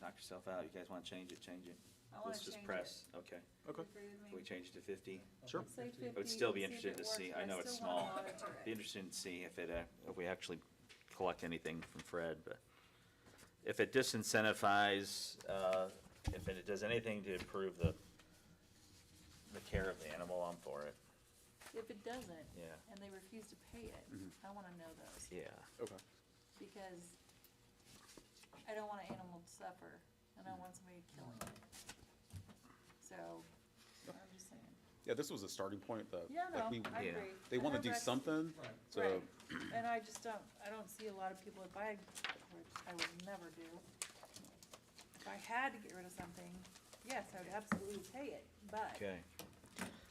knock yourself out. You guys want to change it, change it. I wanna Let's just change press, okay. Okay. You agree with me? Can we change it to 50? Sure. Let's say 50. I would still be and see if interested it to works, see, but I know it's still wanna small, monitor it. be interested to see if we actually collect anything from Fred, but if it disincentivize, if it does anything to improve the care of the animal, I'm for it. If it doesn't, Yeah. and they refuse to pay it, I wanna know those, Yeah. Okay. because I don't want an animal to suffer, and I don't want somebody killing it. So, I'm just saying. Yeah, this was a starting point that, Yeah, no, I yeah. agree. they I want to know do Rex- something, Right. so. Right, and I just I don't see a lot of people, which I would never do. If I had to get rid of something, yes, I would absolutely pay it, but. Okay.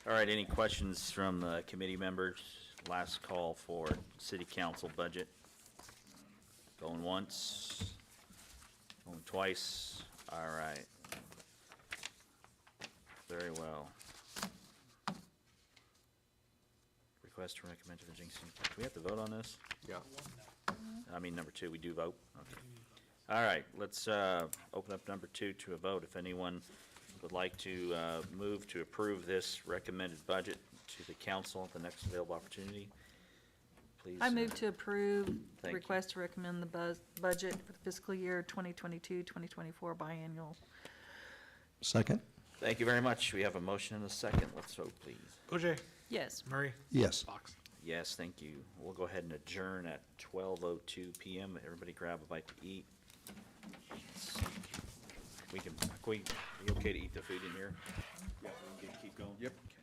All right, any questions from the committee members? Last call for city council budget. Going once, going twice, all right. Very well. Request to recommend to the Jenks, do we have to vote on this? Yeah. I mean, number two, we do vote? Okay. All right, let's open up number two to a vote. If anyone would like to move to approve this recommended budget to the council at the next available opportunity, please. I move to approve the Thank you. request to recommend the budget for the fiscal year 2022, 2024 biannual. Second? Thank you very much. We have a motion and a second. Let's vote, please. OJ, Yes. Murray, Yes. Fox. Yes, thank you. We'll go ahead and adjourn at 12:02 PM. Everybody grab a bite to eat. We can, are we okay to eat the food in here? Yeah, we can keep going? Yep. Okay.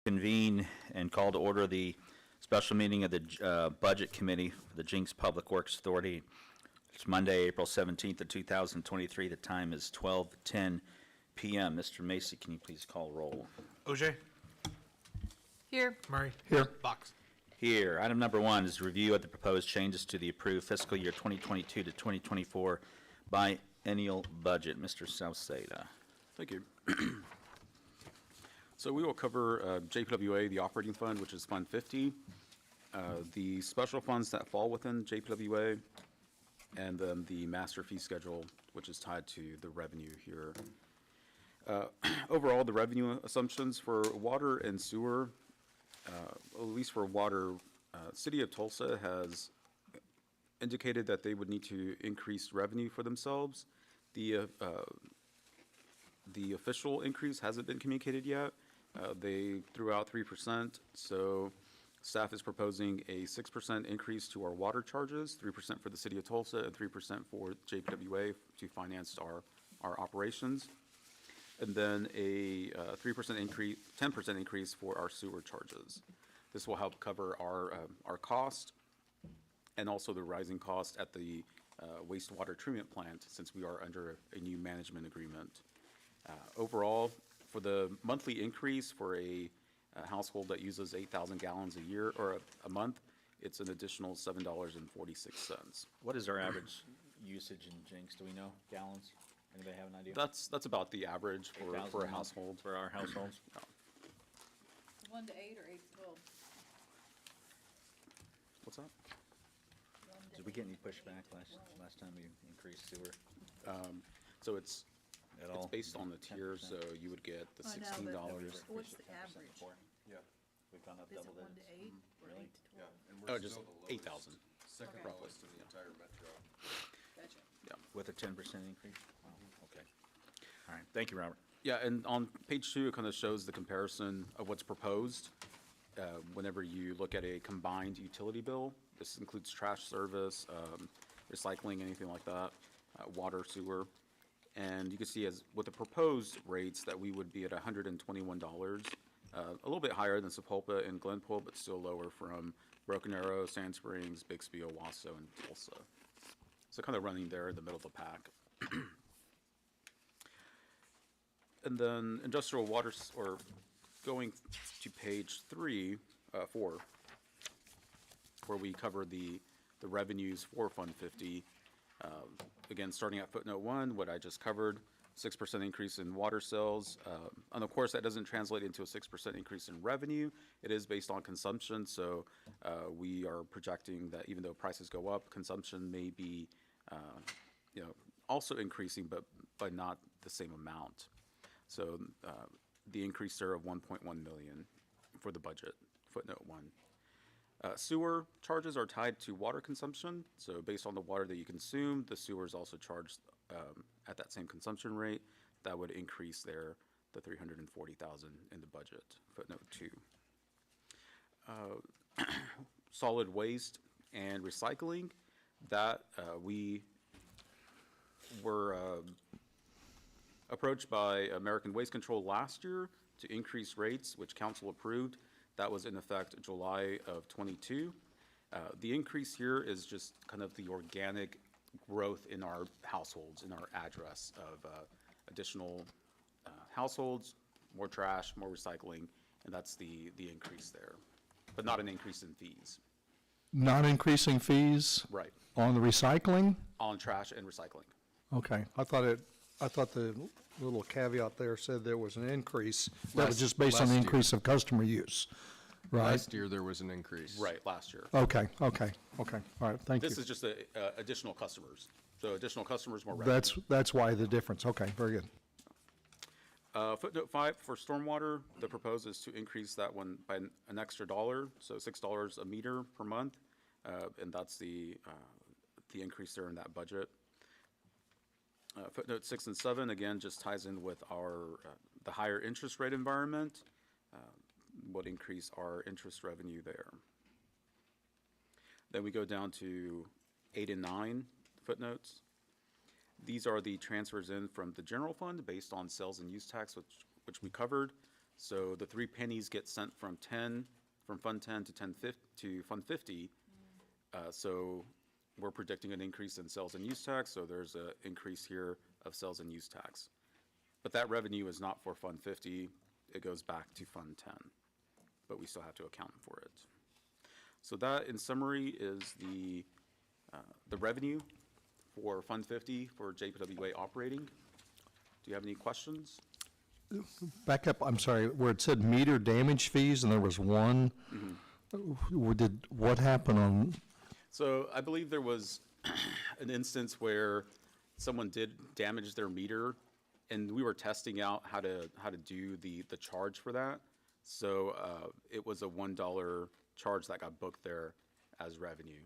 Convene and call to order the special meeting of the Budget Committee for the Jenks Public Works Authority. It's Monday, April 17th of 2023. The time is 12:10 p.m. Mr. Macy, can you please call roll? OJ? Here. Murray? Here. Box? Here, item number 1 is review of the proposed changes to the approved fiscal year 2022 to 2024 biennial budget. Mr. Salceda. Thank you. So we will cover JPWA, the operating fund, which is Fund 50, the special funds that fall within JPWA, and then the master fee schedule, which is tied to the revenue here. Overall, the revenue assumptions for water and sewer, at least for water, City of Tulsa has indicated that they would need to increase revenue for themselves. The official increase hasn't been communicated yet. They threw out 3%, so staff is proposing a 6% increase to our water charges, 3% for the City of Tulsa, and 3% for JPWA to finance our operations. And then a 3% increase, 10% increase for our sewer charges. This will help cover our cost and also the rising cost at the wastewater treatment plant, since we are under a new management agreement. Overall, for the monthly increase for a household that uses 8,000 gallons a year or a month, it's an additional $7.46. What is our average usage in Jenks? Do we know gallons? Anybody have an idea? That's about the average for 8,000 a month household. For our households? 1 to 8 or 8 to 12? What's that? Did we get any pushback last time we increased sewer So it's at all? based on the tier, so you would get the I know, $16. but what's the average? Yeah. We've gone up Is it double 1 to digits. 8 or 8 to 12? And Oh, we're just still the lowest, 8,000. second Okay. lowest in the entire metro. Gotcha. With a 10% increase? Wow, okay. All right, thank you, Robert. Yeah, and on page 2, it kind of shows the comparison of what's proposed. Whenever you look at a combined utility bill, this includes trash service, recycling, anything like that, water, sewer. And you can see as with the proposed rates that we would be at $121, a little bit higher than Sepulpa and Glenpool, but still lower from Broken Arrow, Sand Springs, Bixby, Owasso, and Tulsa. So kind of running there in the middle of the pack. And then industrial water, or going to page 4, where we cover the revenues for Fund 50. Again, starting at footnote 1, what I just covered, 6% increase in water sales. And of course, that doesn't translate into a 6% increase in revenue. It is based on consumption, so we are projecting that even though prices go up, consumption may be, also increasing, but by not the same amount. So the increase there of 1.1 million for the budget, footnote 1. Sewer charges are tied to water consumption, so based on the water that you consume, the sewer is also charged at that same consumption rate. That would increase there the 340,000 in the budget, footnote 2. Solid waste and recycling, that we were approached by American Waste Control last year to increase rates, which council approved. That was in effect July of '22. The increase here is just kind of the organic growth in our households, in our address of additional households, more trash, more recycling, and that's the increase there, but not an increase in fees. Not increasing fees Right, on the recycling? on trash and recycling. Okay, I thought the little caveat there said there was an increase. That was just based on last the year. increase of customer use, right? Last year, there was an increase. Right, last year. Okay, all right, thank you. This is just additional customers. So additional customers, more revenue. That's why the difference, okay, very good. Footnote 5, for stormwater, the proposal is to increase that one by an extra $1, so $6 a meter per month. And that's the increase there in that budget. Footnote 6 and 7, again, just ties in with our, the higher interest rate environment, would increase our interest revenue there. Then we go down to 8 and 9 footnotes. These are the transfers in from the general fund based on sales and use tax, which we covered. So the 3 pennies get sent from Fund 10 to to Fund 50. So we're predicting an increase in sales and use tax, so there's an increase here of sales and use tax. But that revenue is not for Fund 50, it goes back to Fund 10, but we still have to account for it. So that, in summary, is the revenue for Fund 50 for JPWA operating. Do you have any questions? Back up, I'm sorry, where it said meter damage fees and there was one, what happened on, So I believe there was an instance where someone did damage their meter, and we were testing out how to do the charge for that. So it was a $1 charge that got booked there as revenue.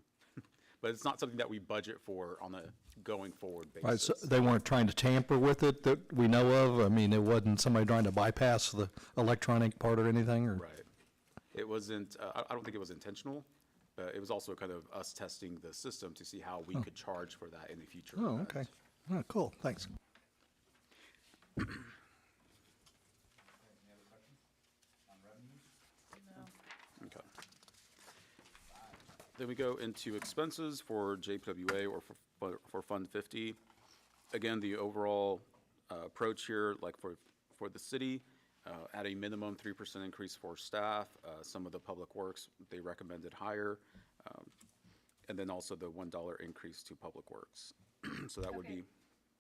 But it's not something that we budget for on a going forward right, so basis. they weren't trying to tamper with it that we know of? I mean, it wasn't somebody trying to bypass the electronic part or anything, or? Right. It wasn't, I don't think it was intentional, but it was also kind of us testing the system to see how we could charge for that in the future. Oh, okay. Oh, cool, thanks. No. Okay. Then we go into expenses for JPWA or for Fund 50. Again, the overall approach here, like for the city, at a minimum 3% increase for staff. Some of the public works, they recommended higher. And then also the $1 increase to public works. So that would Okay. be,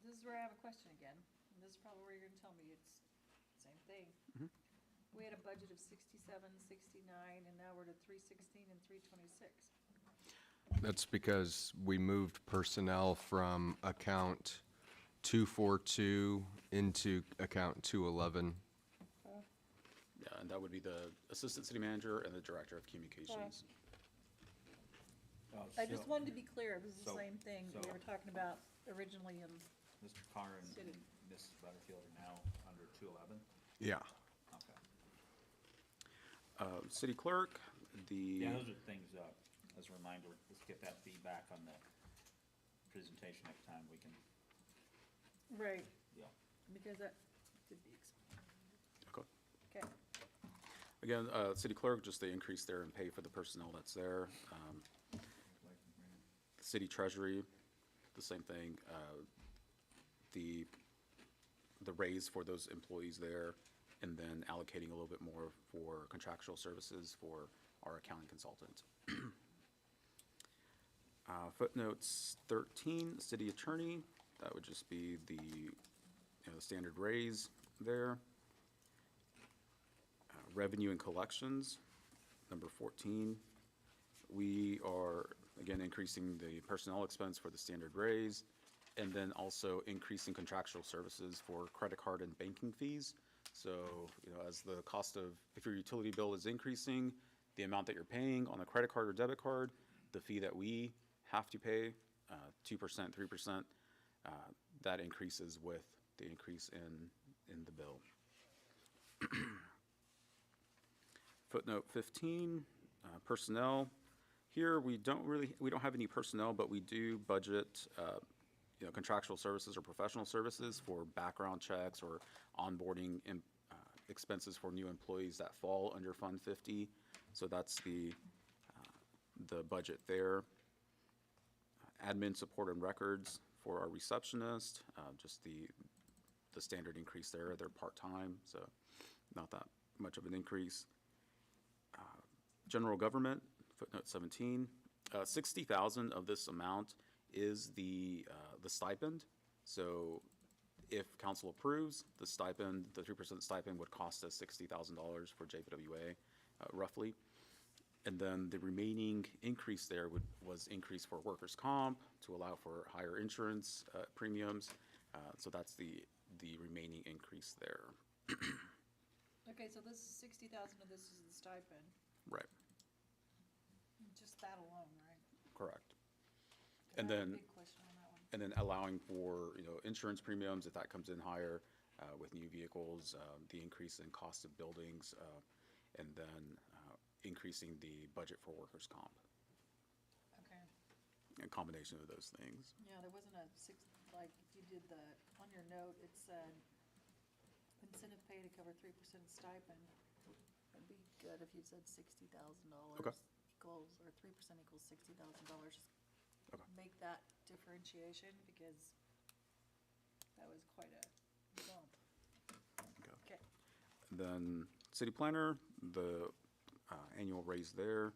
This is where I have a question again, and this is probably where you're gonna tell me it's same thing. We had a budget of 67, 69, and now we're to 316 and 326. That's because we moved personnel from account 242 into account 211. yeah, and that would be the assistant city manager and the director of communications. I just wanted to be clear, it was the so- same thing that we so- were talking about originally in, Mr. Carr and City. Ms. Butterfield are now under 211? Yeah. Okay. City clerk, the, Yeah, those are things, as a reminder, let's get that feedback on the presentation next time we can, right, yeah. because that did be, okay. okay. Again, city clerk, just the increase there in pay for the personnel that's there. City treasury, the same thing. The raise for those employees there, and then allocating a little bit more for contractual services for our accounting consultant. Footnotes 13, city attorney, that would just be the standard raise there. Revenue and collections, number 14. We are, again, increasing the personnel expense for the standard raise, and then also increasing contractual services for credit card and banking fees. So, as the cost of, if your utility bill is increasing, the amount that you're paying on a credit card or debit card, the fee that we have to pay, 2%, 3%, that increases with the increase in the bill. Footnote 15, personnel. Here, we don't have any personnel, but we do budget, contractual services or professional services for background checks or onboarding expenses for new employees that fall under Fund 50. So that's the budget there. Admin support and records for our receptionist, just the standard increase there. They're part-time, so not that much of an increase. General government, footnote 17, 60,000 of this amount is the stipend. So if council approves, the stipend, the 3% stipend would cost us $60,000 for JPWA, roughly. And then the remaining increase there was increase for workers' comp to allow for higher insurance premiums. So that's the remaining increase there. Okay, so this is 60,000 of this is the stipend, Right, just that alone, right? correct. 'Cause And I have a then, big question on that one. and then allowing for, insurance premiums, if that comes in higher with new vehicles, the increase in cost of buildings, and then increasing the budget for workers' comp. Okay, A combination of those things. yeah, there wasn't a like, if you did on your note, it said incentive pay JPWA to cover 3% stipend. It'd be good if you said $60,000 Okay. equals, or 3% equals $60,000. Okay. Make that differentiation, because that was quite a bump. Okay. Okay. Then city planner, the annual raise there.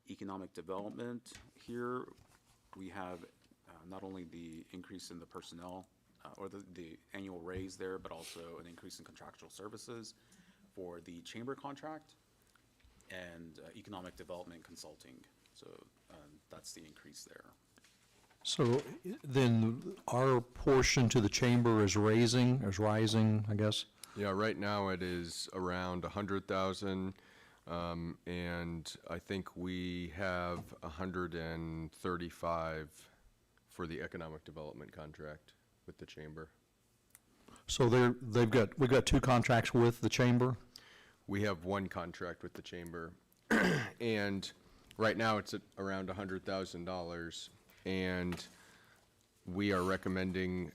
Economic development, here we have not only the increase in the personnel, or the annual raise there, but also an increase in contractual services for the chamber contract and economic development consulting. So that's the increase there. So then our portion to the chamber is rising, I guess? Yeah, right now it is around 100,000, and I think we have 135 for the economic development contract with the chamber. So we've got two contracts with the chamber? We have one contract with the chamber, and right now it's at around $100,000, and we are recommending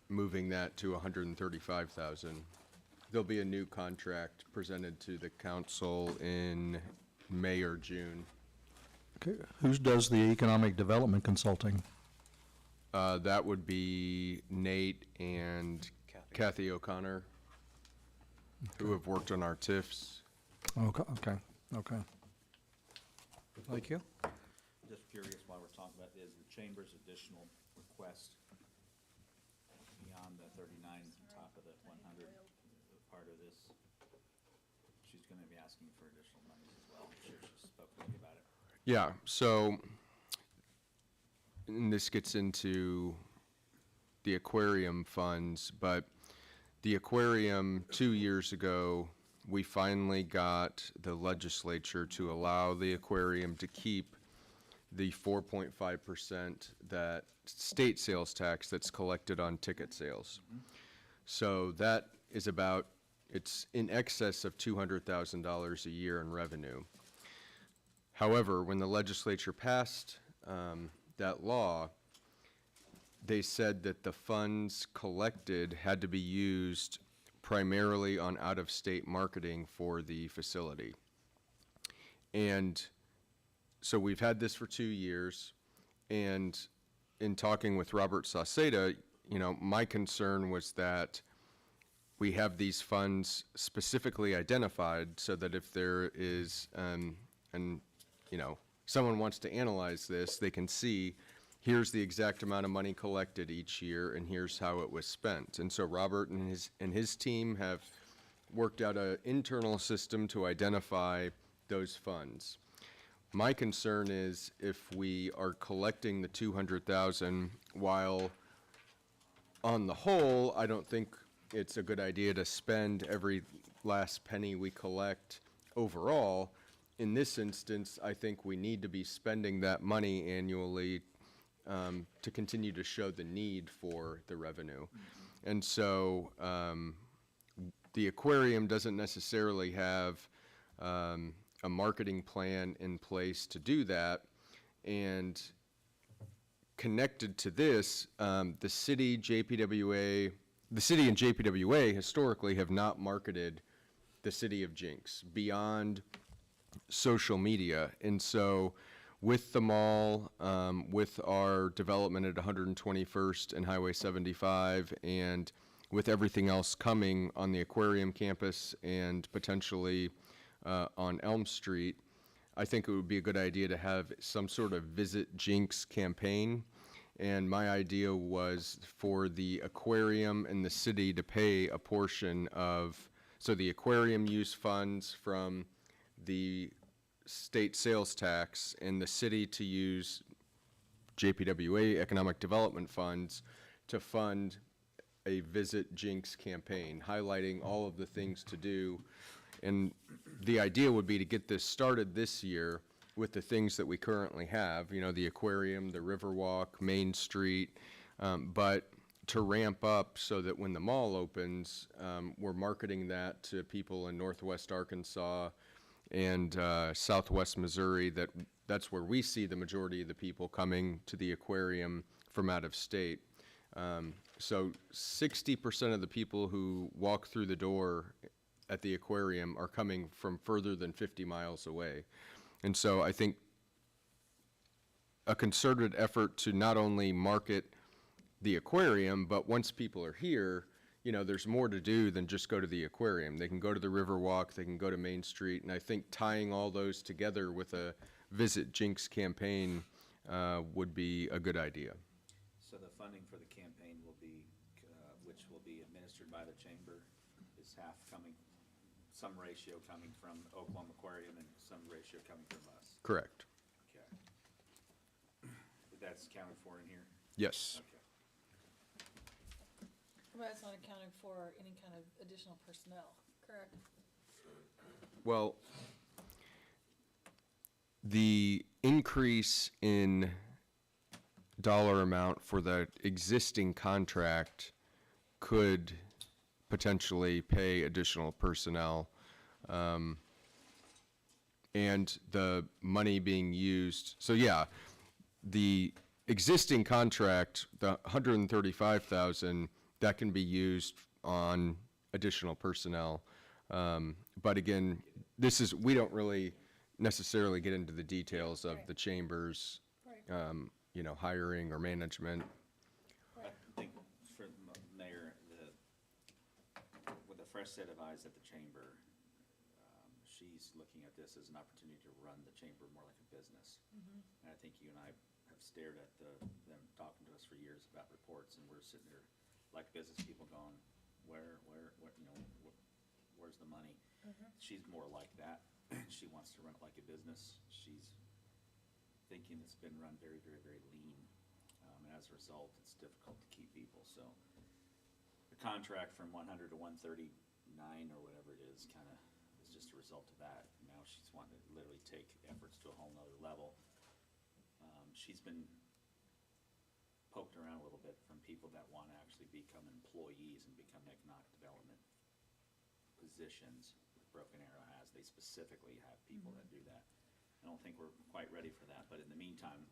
moving that to 135,000. There'll be a new contract presented to the council in May or June. Okay. Who does the economic development consulting? That would be Nate and Kathy O'Connor, who have worked on our TIFs. Okay. Thank you. Just curious while we're talking about this, the chamber's additional request beyond the 39 on top of the 100, part of this, she's gonna be asking for additional monies as well. I'm sure she's spoken to you about it. Yeah, so, and this gets into the aquarium funds, but the aquarium, 2 years ago, we finally got the legislature to allow the aquarium to keep the 4.5% that state sales tax that's collected on ticket sales. So that is about, it's in excess of $200,000 a year in revenue. However, when the legislature passed that law, they said that the funds collected had to be used primarily on out-of-state marketing for the facility. And so we've had this for 2 years, and in talking with Robert Sauceda, you know, my concern was that we have these funds specifically identified so that if there is, you know, someone wants to analyze this, they can see, here's the exact amount of money collected each year, and here's how it was spent. And so Robert and his team have worked out an internal system to identify those funds. My concern is if we are collecting the 200,000 while on the whole, I don't think it's a good idea to spend every last penny we collect overall. In this instance, I think we need to be spending that money annually to continue to show the need for the revenue. And so the aquarium doesn't necessarily have a marketing plan in place to do that. And connected to this, the city and JPWA historically have not marketed the city of Jenks beyond social media. And so with the mall, with our development at 121st and Highway 75, and with everything else coming on the aquarium campus and potentially on Elm Street, I think it would be a good idea to have some sort of Visit Jenks campaign. And my idea was for the aquarium and the city to pay a portion of, so the aquarium use funds from the state sales tax and the city to use JPWA economic development funds to fund a Visit Jenks campaign, highlighting all of the things to do. And the idea would be to get this started this year with the things that we currently have, you know, the aquarium, the Riverwalk, Main Street, but to ramp up so that when the mall opens, we're marketing that to people in Northwest Arkansas and Southwest Missouri, that's where we see the majority of the people coming to the aquarium from out of state. So 60% of the people who walk through the door at the aquarium are coming from further than 50 miles away. And so I think a concerted effort to not only market the aquarium, but once people are here, you know, there's more to do than just go to the aquarium. They can go to the Riverwalk, they can go to Main Street, and I think tying all those together with a Visit Jinx campaign would be a good idea. So the funding for the campaign will be, which will be administered by the chamber, is half coming, some ratio coming from Oklahoma Aquarium and some ratio coming from us. Correct. Okay. That's accounted for in here? Yes. Okay. But it's not accounting for any kind of additional personnel, correct? Well, the increase in dollar amount for the existing contract could potentially pay additional personnel. And the money being used, so yeah, the existing contract, the 135,000, that can be used on additional personnel. But again, we don't really necessarily get into the details of the chambers, Right. you know, hiring or management. I think for the mayor, with a fresh set of eyes at the chamber, she's looking at this as an opportunity to run the chamber more like a business. And I think you and I have stared at them talking to us for years about reports, and we're sitting there like business people going, where, you know, where's the money? She's more like that. She wants to run it like a business. She's thinking it's been run very, very, very lean. And as a result, it's difficult to keep people. So the contract from 100 to 139 or whatever it is kind of is just a result of that. Now she's wanting to literally take efforts to a whole nother level. She's been poked around a little bit from people that want to actually become employees and become economic development positions. Broken Arrow has, they specifically have people that do that. I don't think we're quite ready for that, but in the meantime,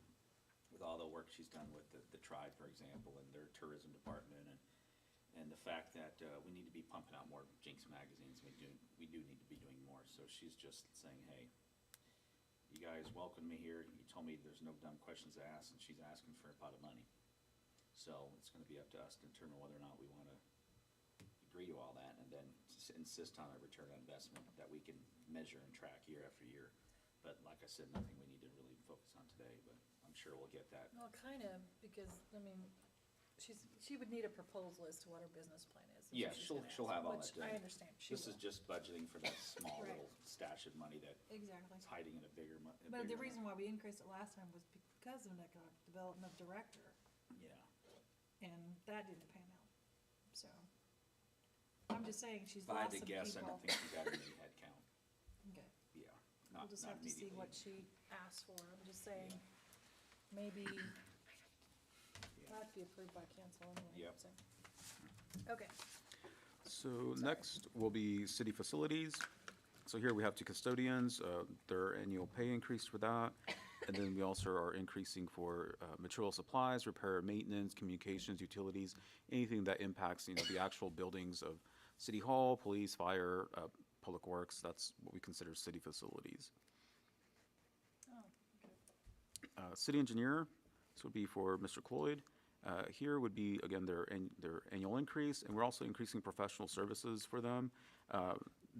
with all the work she's done with the tribe, for example, and their tourism department, and the fact that we need to be pumping out more Jinx magazines, we do need to be doing more. So she's just saying, hey, you guys welcomed me here. You told me there's no dumb questions to ask, and she's asking for a pot of money. So it's going to be up to us to determine whether or not we want to agree to all that, and then insist on a return on investment that we can measure and track year after year. But like I said, nothing we need to really focus on today, but I'm sure we'll get that. Well, kind of, because, I mean, she would need a proposal as to what her business plan is. Yeah, That's what she'll gonna have all ask, that which done. I understand, she This is will. just budgeting for that small Right. little stash of money that Exactly. is hiding in a bigger But the reason why we increased it last time was because of an economic development director, Yeah. and that didn't pan out, so. I'm just saying, she's If I had lost to some guess, I people. don't think she got any head count. Okay, Yeah, we'll not just have to see immediately. what she asked for, I'm just saying, maybe, that'd be approved by council anyway, Yep. so. Okay, So next will be city facilities. So here we have two custodians, their annual pay increase for that. And then we also are increasing for material supplies, repair, maintenance, communications, utilities, anything that impacts, you know, the actual buildings of City Hall, police, fire, public works. That's what we consider city facilities. oh, okay. City engineer, this would be for Mr. Cloyd. Here would be, again, their annual increase, and we're also increasing professional services for them.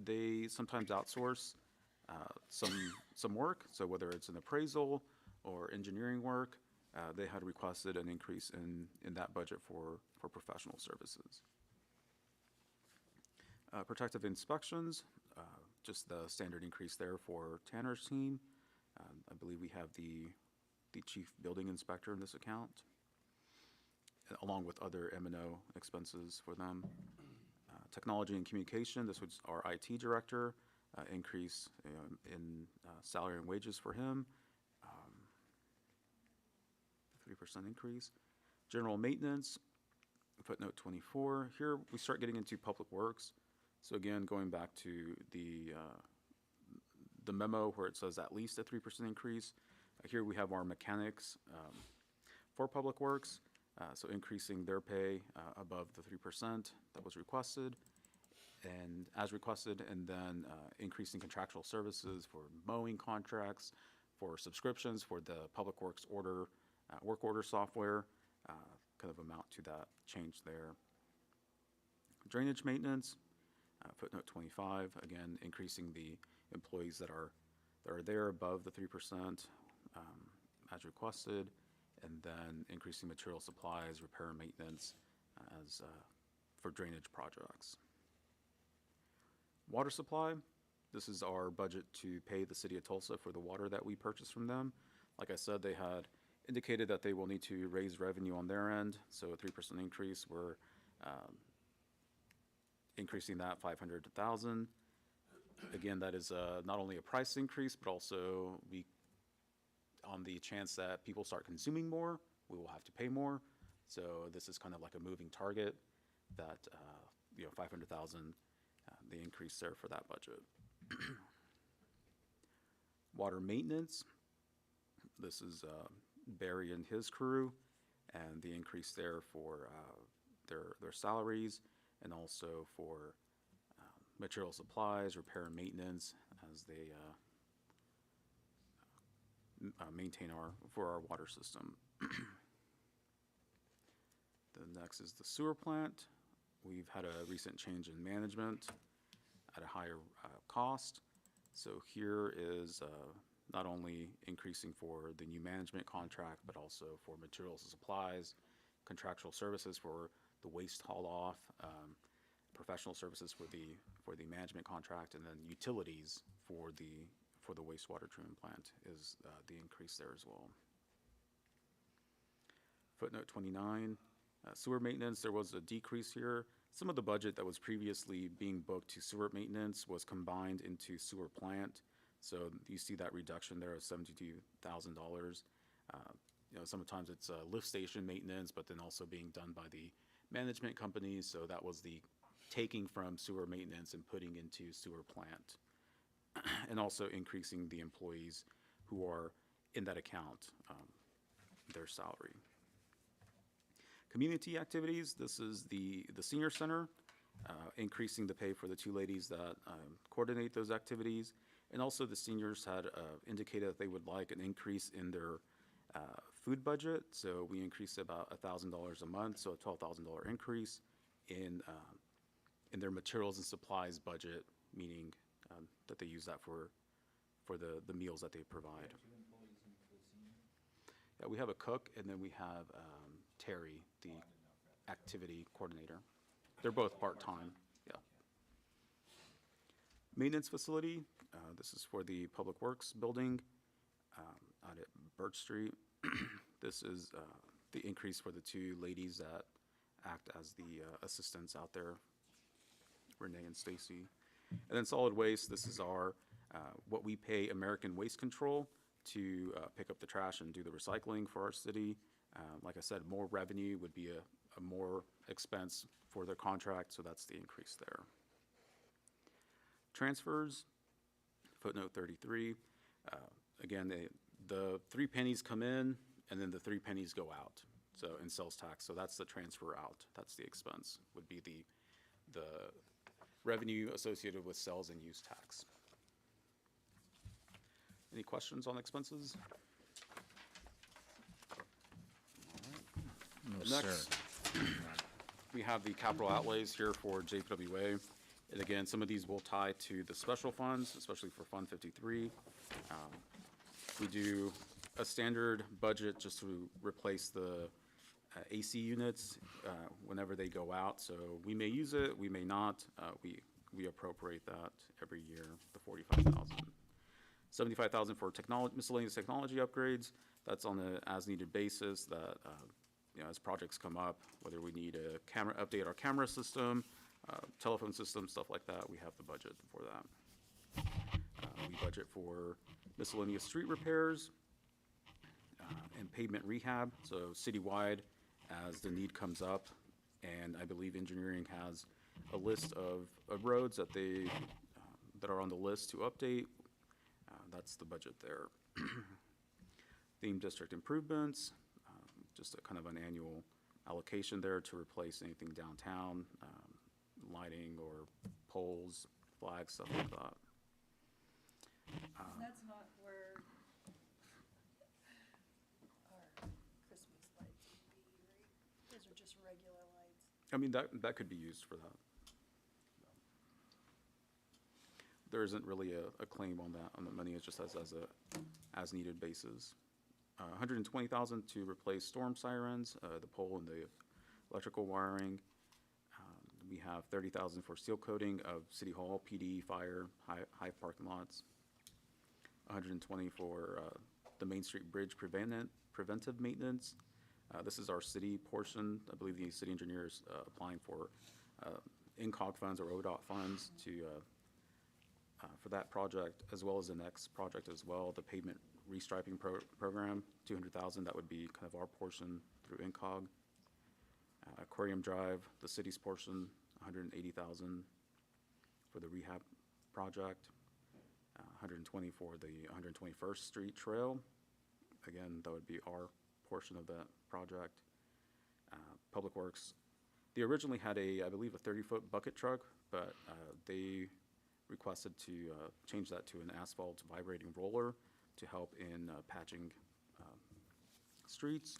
They sometimes outsource some work, so whether it's an appraisal or engineering work, they had requested an increase in that budget for professional services. Protective inspections, just the standard increase there for Tanner's team. I believe we have the chief building inspector in this account, along with other M&O expenses for them. Technology and communication, this was our IT director, increase in salary and wages for him, 3% increase. General maintenance, footnote 24. Here we start getting into public works. So again, going back to the memo where it says at least a 3% increase. Here we have our mechanics for public works. So increasing their pay above the 3% that was requested, and as requested, and then increasing contractual services for mowing contracts, for subscriptions, for the public works order, work order software, kind of amount to that change there. Drainage maintenance, footnote 25, again, increasing the employees that are there above the 3%, as requested, and then increasing material supplies, repair and maintenance as for drainage projects. Water supply, this is our budget to pay the city of Tulsa for the water that we purchase from them. Like I said, they had indicated that they will need to raise revenue on their end, so a 3% increase. We're increasing that 500 to 1,000. Again, that is not only a price increase, but also on the chance that people start consuming more, we will have to pay more. So this is kind of like a moving target that, 500,000, the increase there for that budget. Water maintenance, this is Barry and his crew, and the increase there for their salaries, and also for material supplies, repair and maintenance, as they maintain our water system. The next is the sewer plant. We've had a recent change in management at a higher cost. So here is not only increasing for the new management contract, but also for materials and supplies, contractual services for the waste haul off, professional services for the management contract, and then utilities for the wastewater treatment plant is the increase there as well. Footnote 29, sewer maintenance, there was a decrease here. Some of the budget that was previously being booked to sewer maintenance was combined into sewer plant. So you see that reduction there of $72,000. Sometimes it's lift station maintenance, but then also being done by the management companies. So that was the taking from sewer maintenance and putting into sewer plant. And also increasing the employees who are in that account, their salary. Community activities, this is the senior center, increasing the pay for the two ladies that coordinate those activities. And also the seniors had indicated that they would like an increase in their food budget. So we increased about $1,000 a month, so a $12,000 increase in their materials and supplies budget, meaning that they use that for the meals that they provide. Yeah, we have a cook, and then we have Terry, the activity coordinator. They're both part-time, yeah. Maintenance facility, this is for the Public Works building out at Birch Street. This is the increase for the two ladies that act as the assistants out there, Renee and Stacy. And then solid waste, this is our, what we pay American Waste Control to pick up the trash and do the recycling for our city. Like I said, more revenue would be a more expense for their contract, so that's the increase there. Transfers, footnote 33. Again, the 3 pennies come in, and then the 3 pennies go out, so in sales tax. So that's the transfer out. That's the expense, would be the revenue associated with sales and use tax. Any questions on expenses? No, Next, we have the capital outlays here for JPWA. And again, some of these will tie to the special funds, especially for Fund 53. We do a standard budget just to replace the AC units whenever they go out. So we may use it, we may not. We appropriate that every year, the $45,000. $75,000 for miscellaneous technology upgrades. That's on an as-needed basis that, as projects come up, whether we need a update our camera system, telephone system, stuff like that, we have the budget for that. We budget for miscellaneous street repairs and pavement rehab, so citywide as the need comes up. And I believe engineering has a list of roads that that are on the list to update. That's the budget there. Theme district improvements, just a kind of an annual allocation there to replace anything downtown, lighting or poles, flags, stuff like that. That's not where our Christmas lights would be, right? Those are just regular lights. I mean, that could be used for that. There isn't really a claim on that, on the money. It's just as a as-needed basis. 120,000 to replace storm sirens, the pole and the electrical wiring. We have 30,000 for seal coating of City Hall, PD, fire, high parking lots. 120 for the Main Street Bridge preventive maintenance. This is our city portion. I believe the city engineer is applying for INCOG funds or ODOT funds to for that project, as well as the next project as well, the pavement restriping program, 200,000. That would be kind of our portion through INCOG. Aquarium Drive, the city's portion, 180,000 for the rehab project. 120 for the 121st Street Trail. Again, that would be our portion of that project. Public Works, they originally had I believe a 30-foot bucket truck, but they requested to change that to an asphalt vibrating roller to help in patching streets.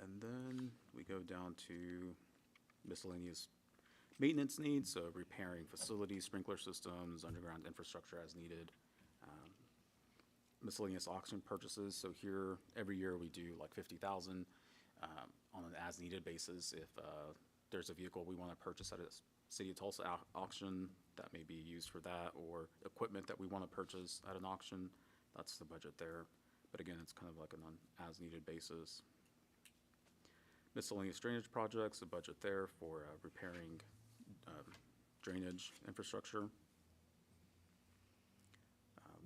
And then we go down to miscellaneous maintenance needs, so repairing facilities, sprinkler systems, underground infrastructure as needed. Miscellaneous auction purchases, so here, every year we do like 50,000 on an as-needed basis. If there's a vehicle we want to purchase at a City of Tulsa auction, that may be used for that, or equipment that we want to purchase at an auction, that's the budget there. But again, it's kind of like an as-needed basis. Miscellaneous drainage projects, a budget there for repairing drainage infrastructure.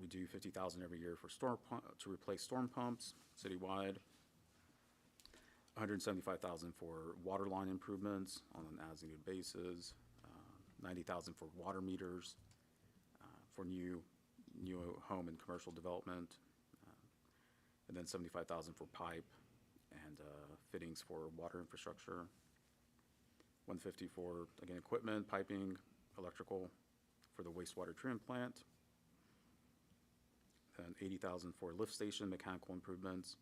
We do 50,000 every year for to replace storm pumps citywide. 175,000 for water line improvements on an as-needed basis. 90,000 for water meters for new home and commercial development, and then 75,000 for pipe and fittings for water infrastructure. 150 for, again, equipment, piping, electrical for the wastewater treatment plant. And 80,000 for lift station mechanical improvements.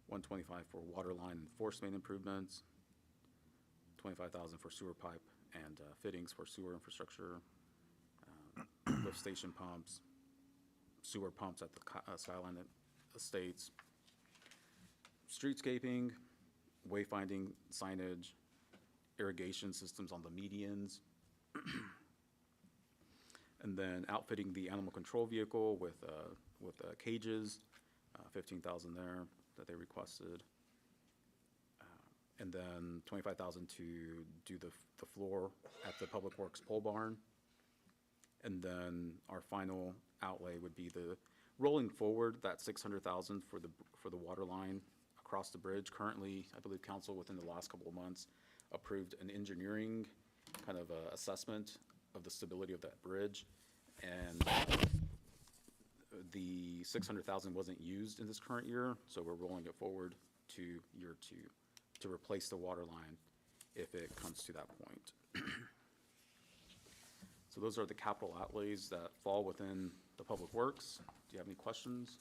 125 for water line and force main improvements. 25,000 for sewer pipe and fittings for sewer infrastructure. Lift station pumps, sewer pumps at the Skyline Estates. Streetscaping, wayfinding signage, irrigation systems on the medians. And then outfitting the animal control vehicle with cages, 15,000 there that they requested. And then 25,000 to do the floor at the Public Works pole barn. And then our final outlay would be the rolling forward, that 600,000 for the water line across the bridge. Currently, I believe council within the last couple of months approved an engineering kind of assessment of the stability of that bridge. And the 600,000 wasn't used in this current year, so we're rolling it forward to year 2 to replace the water line if it comes to that point. So those are the capital outlays that fall within the Public Works. Do you have any questions?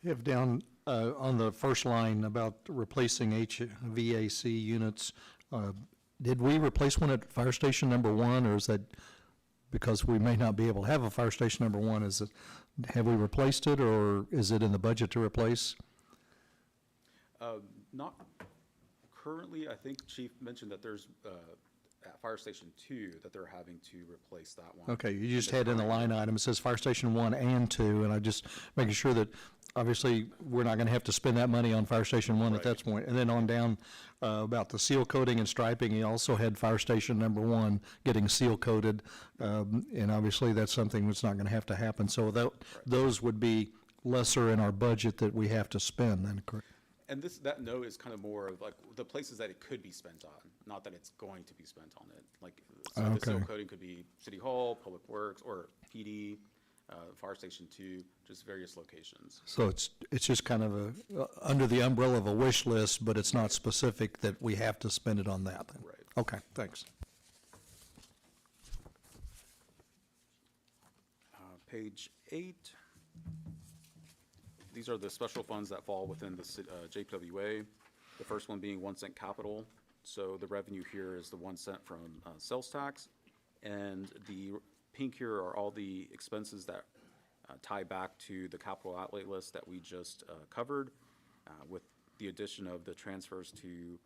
You have down on the first line about replacing HVAC units. Did we replace one at fire station number 1, or is that because we may not be able to have a fire station number 1? Have we replaced it, or is it in the budget to replace? Not currently. I think Chief mentioned that there's at Fire Station 2 that they're having to replace that one. Okay, you just had in the line item, it says Fire Station 1 and 2, and I just making sure that, obviously, we're not gonna have to spend that money on Fire Station 1 at that point. And then on down, about the seal coating and striping, you also had Fire Station number 1 getting seal coated, and obviously, that's something that's not gonna have to happen. So those would be lesser in our budget that we have to spend, then, correct? And that note is kind of more of like the places that it could be spent on, not that it's going to be spent on it. Like, so the seal Okay. coating could be City Hall, Public Works, or PD, Fire Station 2, just various locations. So it's just kind of under the umbrella of a wish list, but it's not specific that we have to spend it on that then? Right. Okay, thanks. Page 8. These are the special funds that fall within the JPWA. The first one being 1 cent capital. So the revenue here is the 1 cent from sales tax. And the pink here are all the expenses that tie back to the capital outlay list that we just covered, with the addition of the transfers to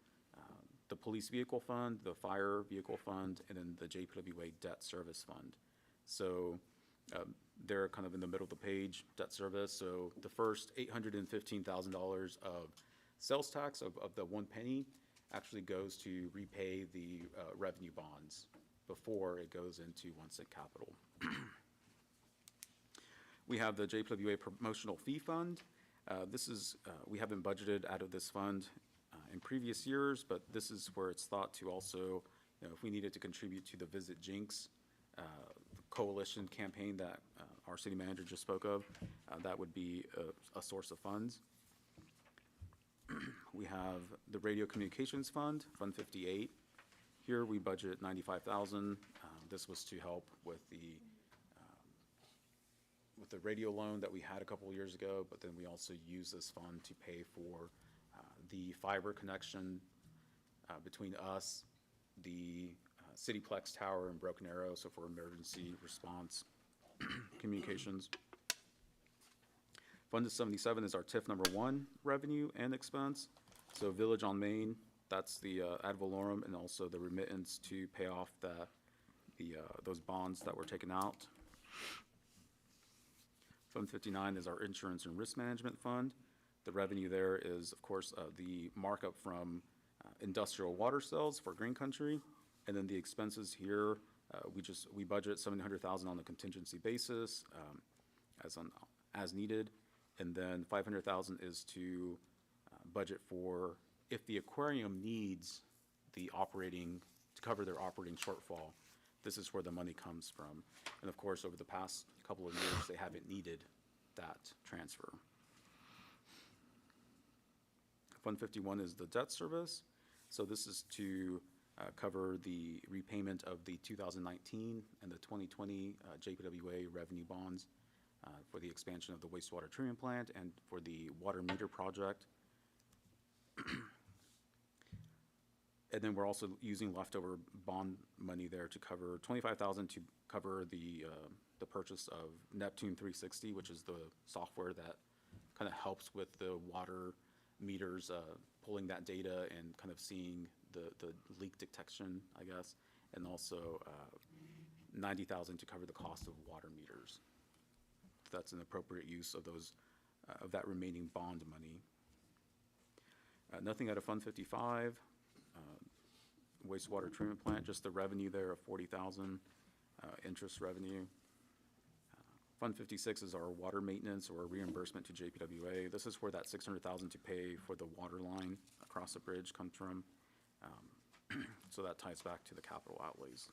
the police vehicle fund, the fire vehicle fund, and then the JPWA debt service fund. So they're kind of in the middle of the page, debt service. So the first $815,000 of sales tax of the 1 penny actually goes to repay the revenue bonds before it goes into 1 cent capital. We have the JPWA promotional fee fund. This is, we haven't budgeted out of this fund in previous years, but this is where it's thought to also, if we needed to contribute to the Visit Jenks coalition campaign that our city manager just spoke of, that would be a source of funds. We have the Radio Communications Fund, Fund 58. Here we budget $95,000. This was to help with the radio loan that we had a couple of years ago, but then we also use this fund to pay for the fiber connection between us, the Cityplex Tower in Broken Arrow, so for emergency response communications. Fund 77 is our TIF number 1 revenue and expense. So Village on Main, that's the ad valorem, and also the remittance to pay off those bonds that were taken out. Fund 59 is our insurance and risk management fund. The revenue there is, of course, the markup from industrial water sales for Green Country, and then the expenses here, we budget $700,000 on a contingency basis, as needed, and then $500,000 is to budget for if the aquarium needs the operating to cover their operating shortfall. This is where the money comes from, and of course, over the past couple of years, they haven't needed that transfer. Fund 51 is the debt service. So this is to cover the repayment of the 2019 and the 2020 JPWA revenue bonds for the expansion of the wastewater treatment plant and for the water meter project. And then we're also using leftover bond money there to cover $25,000 to cover the purchase of Neptune 360, which is the software that kind of helps with the water meters, pulling that data and kind of seeing the leak detection, I guess, and also $90,000 to cover the cost of water meters. That's an appropriate use of those of that remaining bond money. Nothing out of Fund 55. Wastewater treatment plant, just the revenue there of $40,000, interest revenue. Fund 56 is our water maintenance or reimbursement to JPWA. This is where that $600,000 to pay for the water line across the bridge comes from. So that ties back to the capital outlays.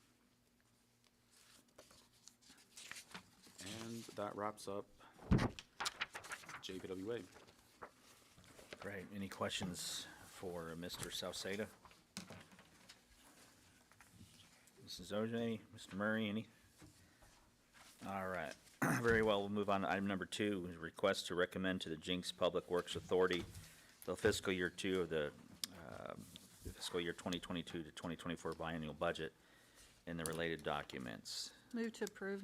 And that wraps up JPWA. Great. Any questions for Mr. Salceda? Mrs. OJ, Mr. Murray, any? All right. Very well, we'll move on to item number 2, request to recommend to the Jenks Public Works Authority the fiscal year 2 of the fiscal year 2022 to 2024 biennial budget and the related documents. Move to approve.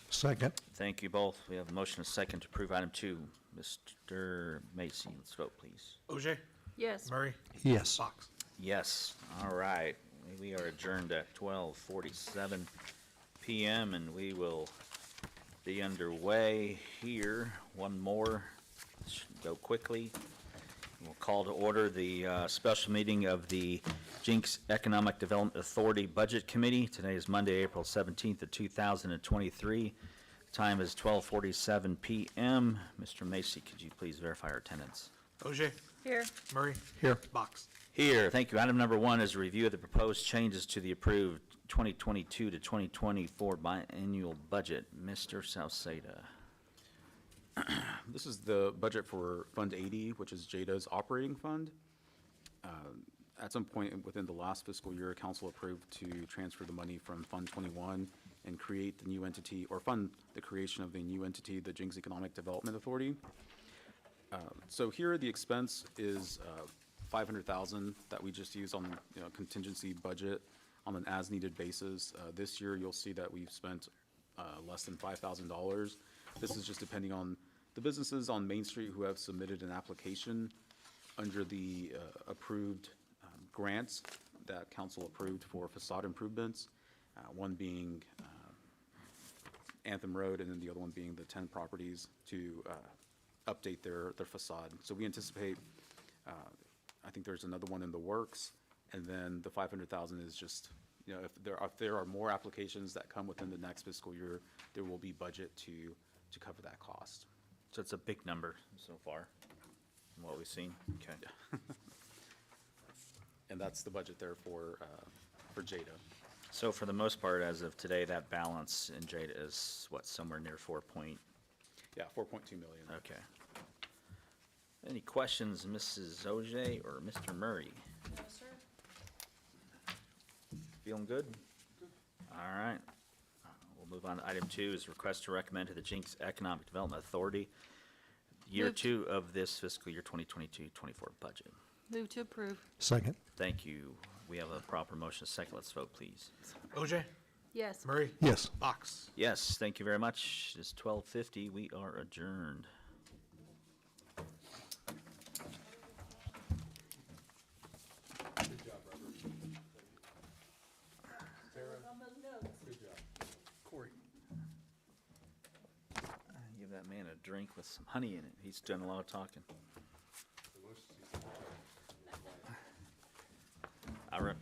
Second. Thank you both. We have a motion and a second to approve item 2. Mr. Macy, let's vote, please. OJ? Yes. Murray? Yes. Fox? Yes. All right. We are adjourned at 12:47 p.m. and we will be underway here. One more. Should go quickly. We'll call to order the special meeting of the Jenks Economic Development Authority Budget Committee. Today is Monday, April 17th of 2023. Time is 12:47 p.m. Mr. Macy, could you please verify our attendance? OJ? Here. Murray? Here. Fox? Here. Thank you. Item number 1 is a review of the proposed changes to the approved 2022 to 2024 biannual budget. Mr. Salceda. This is the budget for Fund 80, which is JEDA's operating fund. At some point within the last fiscal year, council approved to transfer the money from Fund 21 and create the new entity, or fund the creation of the new entity, the Jenks Economic Development Authority. So here, the expense is $500,000 that we just use on, contingency budget on an as-needed basis. This year, you'll see that we've spent less than $5,000. This is just depending on the businesses on Main Street who have submitted an application under the approved grants that council approved for facade improvements, one being Anthem Road, and then the other one being the 10 properties to update their facade. So we anticipate, I think there's another one in the works, and then the 500,000 is just, if there are more applications that come within the next fiscal year, there will be budget to cover that cost. So it's a big number so far, from what we've seen. Okay. And that's the budget there for JEDA. So for the most part, as of today, that balance in JEDA is what, somewhere near 4 point? Yeah, 4.2 million. Okay. Any questions, Mrs. Ogier or Mr. Murray? No, sir. Feeling good? All right. We'll move on to item 2 is request to recommend to the Jenks Economic Development Authority year Move to- 2 of this fiscal year 2022-24 budget. Move to approve. Second. Thank you. We have a proper motion, a second. Let's vote, please. OJ, Yes. Murray, Yes. Box. Yes, thank you very much. It's 12:50. We are adjourned. Corey. Give that man a drink with some honey in it. He's done a lot of talking. I re-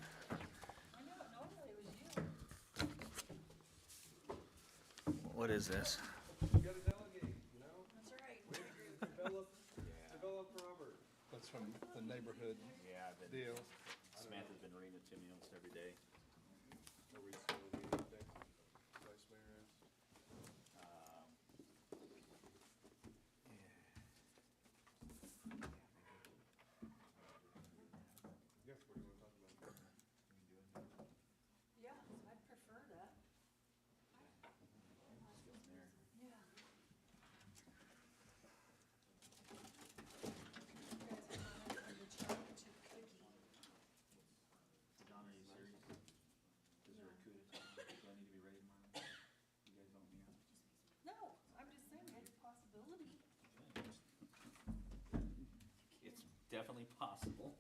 What is this? You gotta delegate, That's right. develop Robert. That's from the neighborhood Yeah, deal. Samantha's been reading it to me almost every day. Yeah, I'd prefer that. Yeah. Donna, are you serious? Is there a coup d'etat? Do I need to be ready tomorrow? You guys vote me out? No, I'm just saying it's a possibility. It's definitely possible.